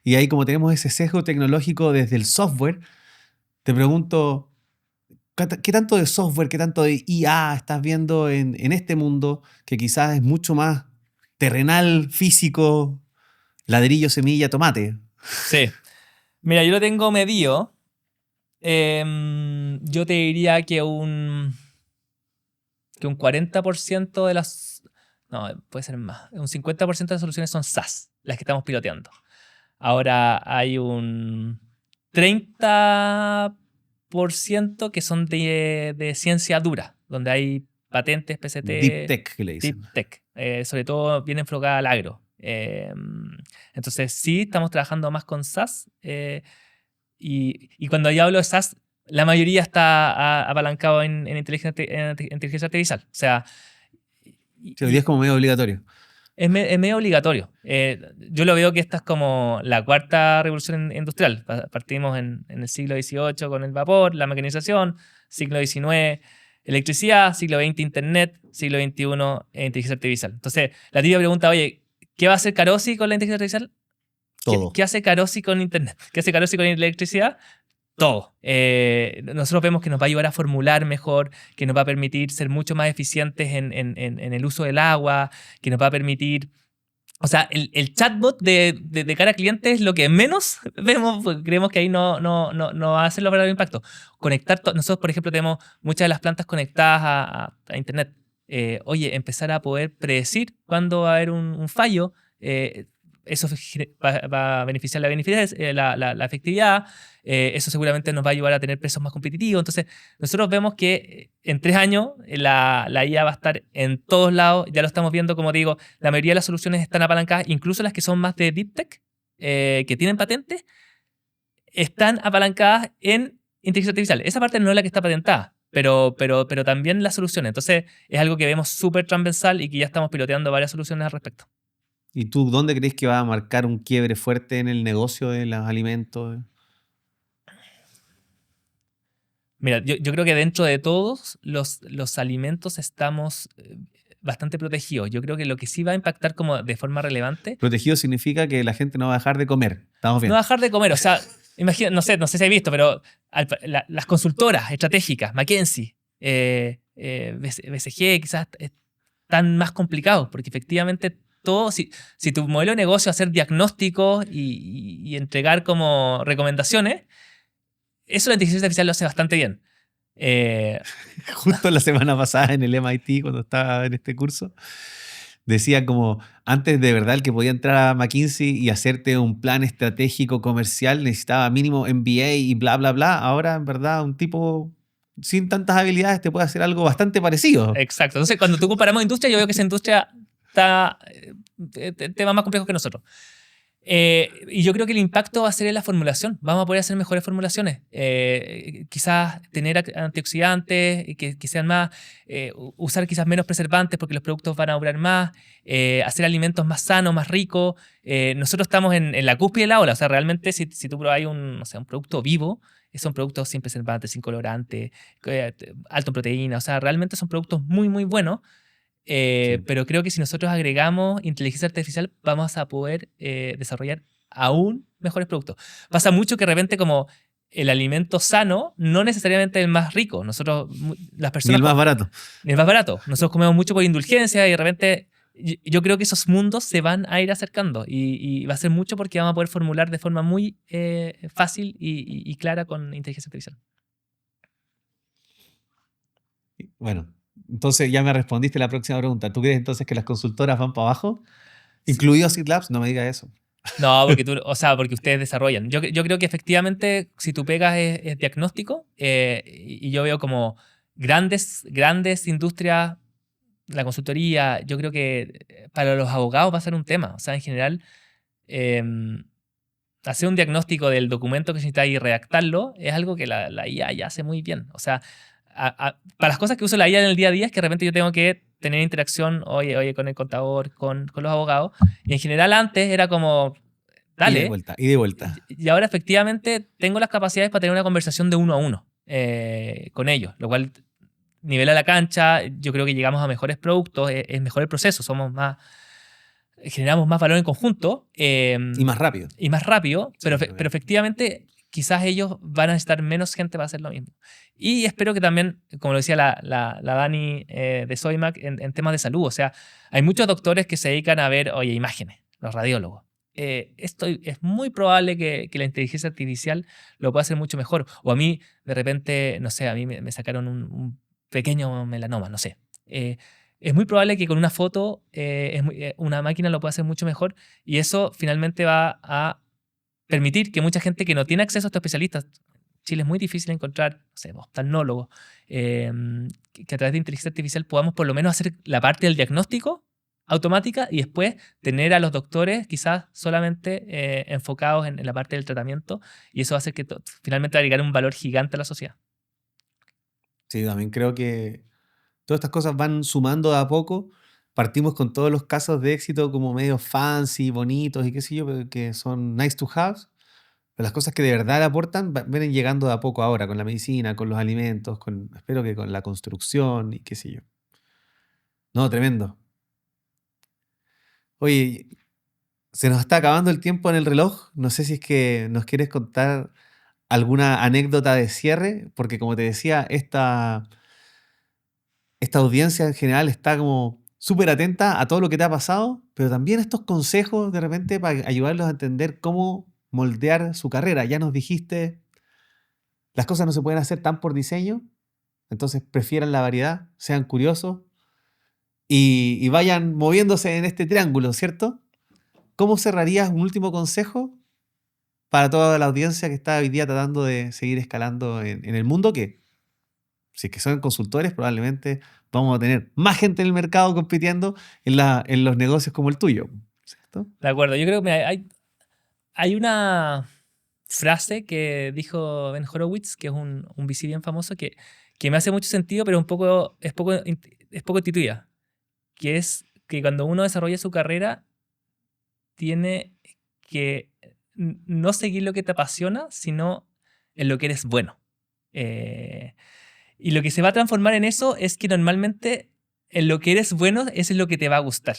Y ahí, como tenemos ese sesgo tecnológico desde el software, te pregunto, ¿qué tanto de software, qué tanto de IA estás viendo en este mundo que quizás es mucho más terrenal, físico, ladrillo, semilla, tomate? Sí. Mira, yo lo tengo medido. Yo te diría que un 40% de las... No, puede ser más. Un 50% de las soluciones son SaaS, las que estamos piloteando. Ahora hay un 30% que son de ciencia dura, donde hay patentes, PCT... Deep Tech, que le dicen. Deep Tech. Sobre todo viene enfocada al agro. Entonces sí, estamos trabajando más con SaaS. Y cuando yo hablo de SaaS, la mayoría está apalancado en inteligencia artificial. O sea... Sí, hoy día es como medio obligatorio. Es medio obligatorio. Yo lo veo que esta es como la cuarta revolución industrial. Partimos en el siglo XVIII con el vapor, la mecanización, siglo XIX, electricidad, siglo XX, internet, siglo XXI, inteligencia artificial. Entonces, la tía pregunta, oye, ¿qué va a hacer Carosi con la inteligencia artificial? Todo. ¿Qué hace Carosi con internet? ¿Qué hace Carosi con electricidad? Todo. Nosotros vemos que nos va a ayudar a formular mejor, que nos va a permitir ser mucho más eficientes en el uso del agua, que nos va a permitir... O sea, el chatbot de cara a cliente es lo que menos vemos, porque creemos que ahí no va a hacer los verdaderos impactos. Nosotros, por ejemplo, tenemos muchas de las plantas conectadas a Internet. Oye, empezar a poder predecir cuándo va a haber un fallo, eso va a beneficiar la efectividad, eso seguramente nos va a ayudar a tener precios más competitivos. Entonces, nosotros vemos que en 3 años la IA va a estar en todos lados, ya lo estamos viendo, como digo, la mayoría de las soluciones están apalancadas, incluso las que son más de Deep Tech, que tienen patentes, están apalancadas en inteligencia artificial. Esa parte no es la que está patentada, pero también las soluciones. Entonces, es algo que vemos súper transversal y que ya estamos piloteando varias soluciones al respecto. ¿Y tú dónde crees que va a marcar un quiebre fuerte en el negocio de los alimentos? Mira, yo creo que dentro de todos los alimentos estamos bastante protegidos. Yo creo que lo que sí va a impactar como de forma relevante... Protegido significa que la gente no va a dejar de comer. Estamos bien. No va a dejar de comer. O sea, imagina, no sé si has visto, pero las consultoras estratégicas, McKinsey, BCG, quizás están más complicados, porque efectivamente todo, si tu modelo de negocio es hacer diagnósticos y entregar como recomendaciones, eso la inteligencia artificial lo hace bastante bien. Justo la semana pasada en el MIT, cuando estaba en este curso, decía como, antes de verdad el que podía entrar a McKinsey y hacerte un plan estratégico comercial necesitaba mínimo MBA y bla, bla, bla. Ahora, en verdad, un tipo sin tantas habilidades te puede hacer algo bastante parecido. Exacto. Entonces, cuando tú comparamos industria, yo veo que esa industria está tema más complejo que nosotros. Y yo creo que el impacto va a ser en la formulación. Vamos a poder hacer mejores formulaciones. Quizás tener antioxidantes, que sean más, usar quizás menos preservantes porque los productos van a durar más, hacer alimentos más sanos, más ricos. Nosotros estamos en la cúspide de la ola. O sea, realmente si tú probáis un producto vivo, son productos sin preservantes, sin colorantes, alto en proteína. O sea, realmente son productos muy, muy buenos. Sí. Pero creo que si nosotros agregamos inteligencia artificial, vamos a poder desarrollar aún mejores productos. Pasa mucho que de repente como el alimento sano no necesariamente es el más rico. Nosotros, las Ni el personas, más barato. es más barato. Nosotros comemos mucho por indulgencia y de repente yo creo que esos mundos se van a ir acercando y va a ser mucho porque vamos a poder formular de forma muy fácil y clara con inteligencia artificial. Bueno, entonces ya me respondiste la próxima pregunta. ¿Tú crees entonces que las consultoras van para abajo? Incluido Seed Labs, no me digas eso. No, porque ustedes desarrollan. Yo creo que efectivamente, si tú pegas es diagnóstico, y yo veo como grandes industrias, la consultoría, yo creo que para los abogados va a ser un tema. O sea, en general, eh, hacer un diagnóstico del documento que necesitas y redactarlo es algo que la IA ya hace muy bien. O sea, para las cosas que uso la IA en el día a día es que de repente yo tengo que tener interacción, oye, con el contador, con los abogados. Y en general antes era como, Y de dale. vuelta, y de vuelta. Y ahora efectivamente tengo las capacidades para tener una conversación de uno a uno con ellos, lo cual nivela la cancha. Yo creo que llegamos a mejores productos, es mejor el proceso, generamos más valor en conjunto. Y más rápido. Y más rápido, Sí, pero efectivamente quizás ellos van a necesitar menos gente para hacer lo mismo. Y espero que también, como lo decía la Dani de Soymac, en temas de salud, o sea, hay muchos doctores que se dedican a ver, oye, imágenes, los radiólogos. Esto es muy probable que la inteligencia artificial lo pueda hacer mucho mejor. O a mí, de repente, no sé, a mí me sacaron un pequeño melanoma, no sé. Es muy probable que con una foto una máquina lo pueda hacer mucho mejor y eso finalmente va a permitir que mucha gente que no tiene acceso a estos especialistas, Chile es muy difícil encontrar, no sé, oftalmólogos, que a través de inteligencia artificial podamos por lo menos hacer la parte del diagnóstico automática y después tener a los doctores quizás solamente enfocados en la parte del tratamiento y eso va a hacer que finalmente agregar un valor gigante a la sociedad. Sí, también creo que todas estas cosas van sumando de a poco. Partimos con todos los casos de éxito como medio fancy, bonitos y qué sé yo, pero que son nice to have. Pero las cosas que de verdad le aportan vienen llegando de a poco ahora, con la medicina, con los alimentos, espero que con la construcción y qué sé yo. No, tremendo. Oye, se nos está acabando el tiempo en el reloj. No sé si es que nos quieres contar alguna anécdota de cierre, porque como te decía, esta audiencia en general está como súper atenta a todo lo que te ha pasado, pero también estos consejos de repente para ayudarlos a entender cómo moldear su carrera. Ya nos dijiste, las cosas no se pueden hacer tan por diseño, entonces prefieran la variedad, sean curiosos y vayan moviéndose en este triángulo, ¿cierto? ¿Cómo cerrarías un último consejo para toda la audiencia que está hoy día tratando de seguir escalando en el mundo que, si es que son consultores, probablemente vamos a tener más gente en el mercado compitiendo en los negocios como el tuyo, ¿cierto? De acuerdo, yo creo que hay una frase que dijo Ben Horowitz, que es un VC bien famoso, que me hace mucho sentido, pero es poco intuitiva, que es que cuando uno desarrolla su carrera, tiene que no seguir lo que te apasiona, sino en lo que eres bueno. Y lo que se va a transformar en eso es que normalmente en lo que eres bueno es en lo que te va a gustar.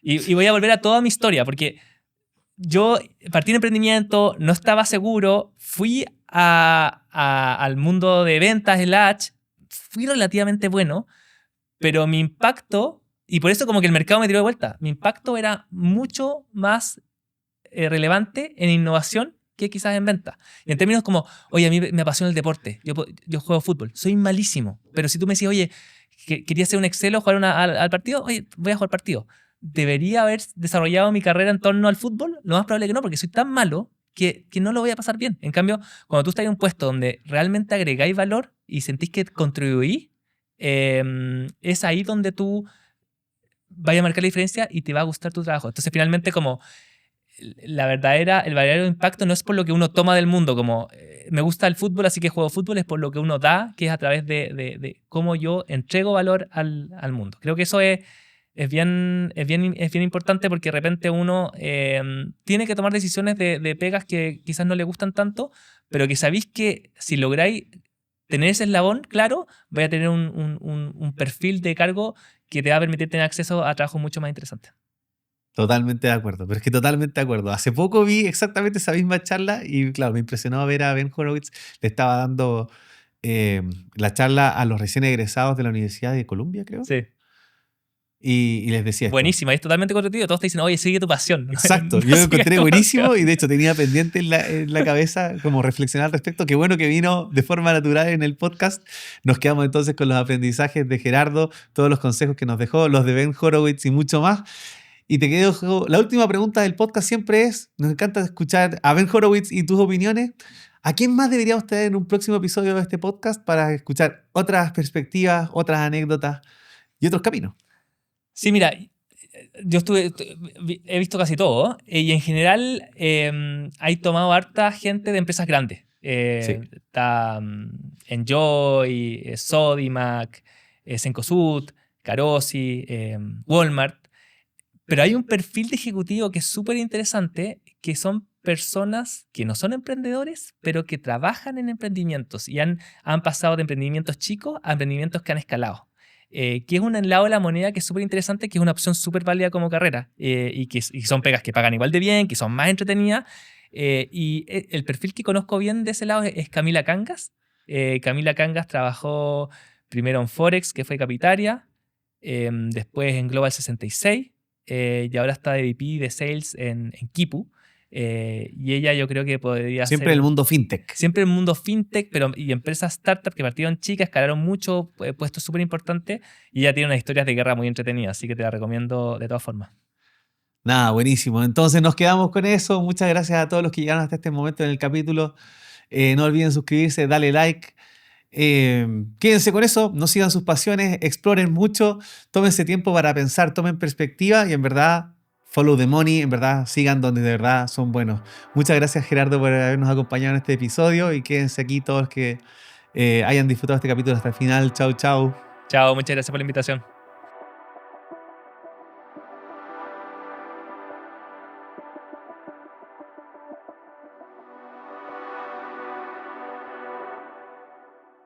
Y voy a volver a toda mi historia, porque yo partí en emprendimiento, no estaba seguro, fui al mundo de ventas, el H, fui relativamente bueno, pero mi impacto, y por eso como que el mercado me tiró de vuelta, mi impacto era mucho más relevante en innovación que quizás en venta. Y en términos como, oye, a mí me apasiona el deporte, yo juego fútbol, soy malísimo, pero si tú me decís, oye, quería hacer un Excel o jugar al partido, oye, voy a jugar partido. ¿debería haber desarrollado mi carrera en torno al fútbol? Lo más probable que no, porque soy tan malo que no lo voy a pasar bien. En cambio, cuando tú estás en un puesto donde realmente agregáis valor y sentís que contribuís, es ahí donde tú vaya a marcar la diferencia y te va a gustar tu trabajo. Entonces, finalmente, como el verdadero impacto no es por lo que uno toma del mundo, como me gusta el fútbol, así que juego fútbol, es por lo que uno da, que es a través de cómo yo entrego valor al mundo. Creo que eso es bien importante, porque de repente uno tiene que tomar decisiones de pegas que quizás no le gustan tanto, pero que sabéis que si lográis tener ese eslabón claro, vais a tener un perfil de cargo que te va a permitir tener acceso a trabajos mucho más interesantes. Totalmente de acuerdo, pero es que totalmente de acuerdo. Hace poco vi exactamente esa misma charla y claro, me impresionó ver a Ben Horowitz. Le estaba dando la charla a los recién egresados de la Universidad de Columbia, creo. Sí. Y les decía esto. Buenísima, es totalmente constructivo. Todos te dicen, oye, sigue tu pasión. Exacto, No yo lo sigas encontré tu buenísimo pasión. y de hecho tenía pendiente en la cabeza como reflexionar al respecto. Qué bueno que vino de forma natural en el podcast. Nos quedamos entonces con los aprendizajes de Gerardo, todos los consejos que nos dejó, los de Ben Horowitz y mucho más. Y te quedo, la última pregunta del podcast siempre es, nos encanta escuchar a Ben Horowitz y tus opiniones. ¿A quién más deberíamos tener en un próximo episodio de este podcast para escuchar otras perspectivas, otras anécdotas y otros caminos? Sí, mira, yo he visto casi todo y en general hay tomado harta gente de empresas grandes. Sí. Está Enjoy, Sodimac, Cencosud, Carosi, Walmart. Pero hay un perfil de ejecutivo que es súper interesante, que son personas que no son emprendedores, pero que trabajan en emprendimientos y han pasado de emprendimientos chicos a emprendimientos que han escalado. Que es un lado de la moneda que es súper interesante, que es una opción súper válida como carrera y son pegas que pagan igual de bien, que son más entretenidas. El perfil que conozco bien de ese lado es Camila Cangas. Camila Cangas trabajó primero en Forex, que fue Capitaria, después en Global 66, y ahora está de VP de Sales en Kipu. Y ella yo creo que podría Siempre ser... en el mundo fintech. Siempre en el mundo fintech, y empresas startup que partieron chicas, escalaron mucho, puestos súper importantes, y ella tiene unas historias de guerra muy entretenidas, así que te la recomiendo de todas formas. Nada, buenísimo. Entonces nos quedamos con eso. Muchas gracias a todos los que llegaron hasta este momento en el capítulo. No olviden suscribirse, darle like. Quédense con eso, no sigan sus pasiones, exploren mucho, tómense tiempo para pensar, tomen perspectiva y en verdad, follow the money, en verdad, sigan donde de verdad son buenos. Muchas gracias, Gerardo, por habernos acompañado en este episodio y quédense aquí todos los que hayan disfrutado este capítulo hasta el final. Chau, chau. Chao, muchas gracias por la invitación.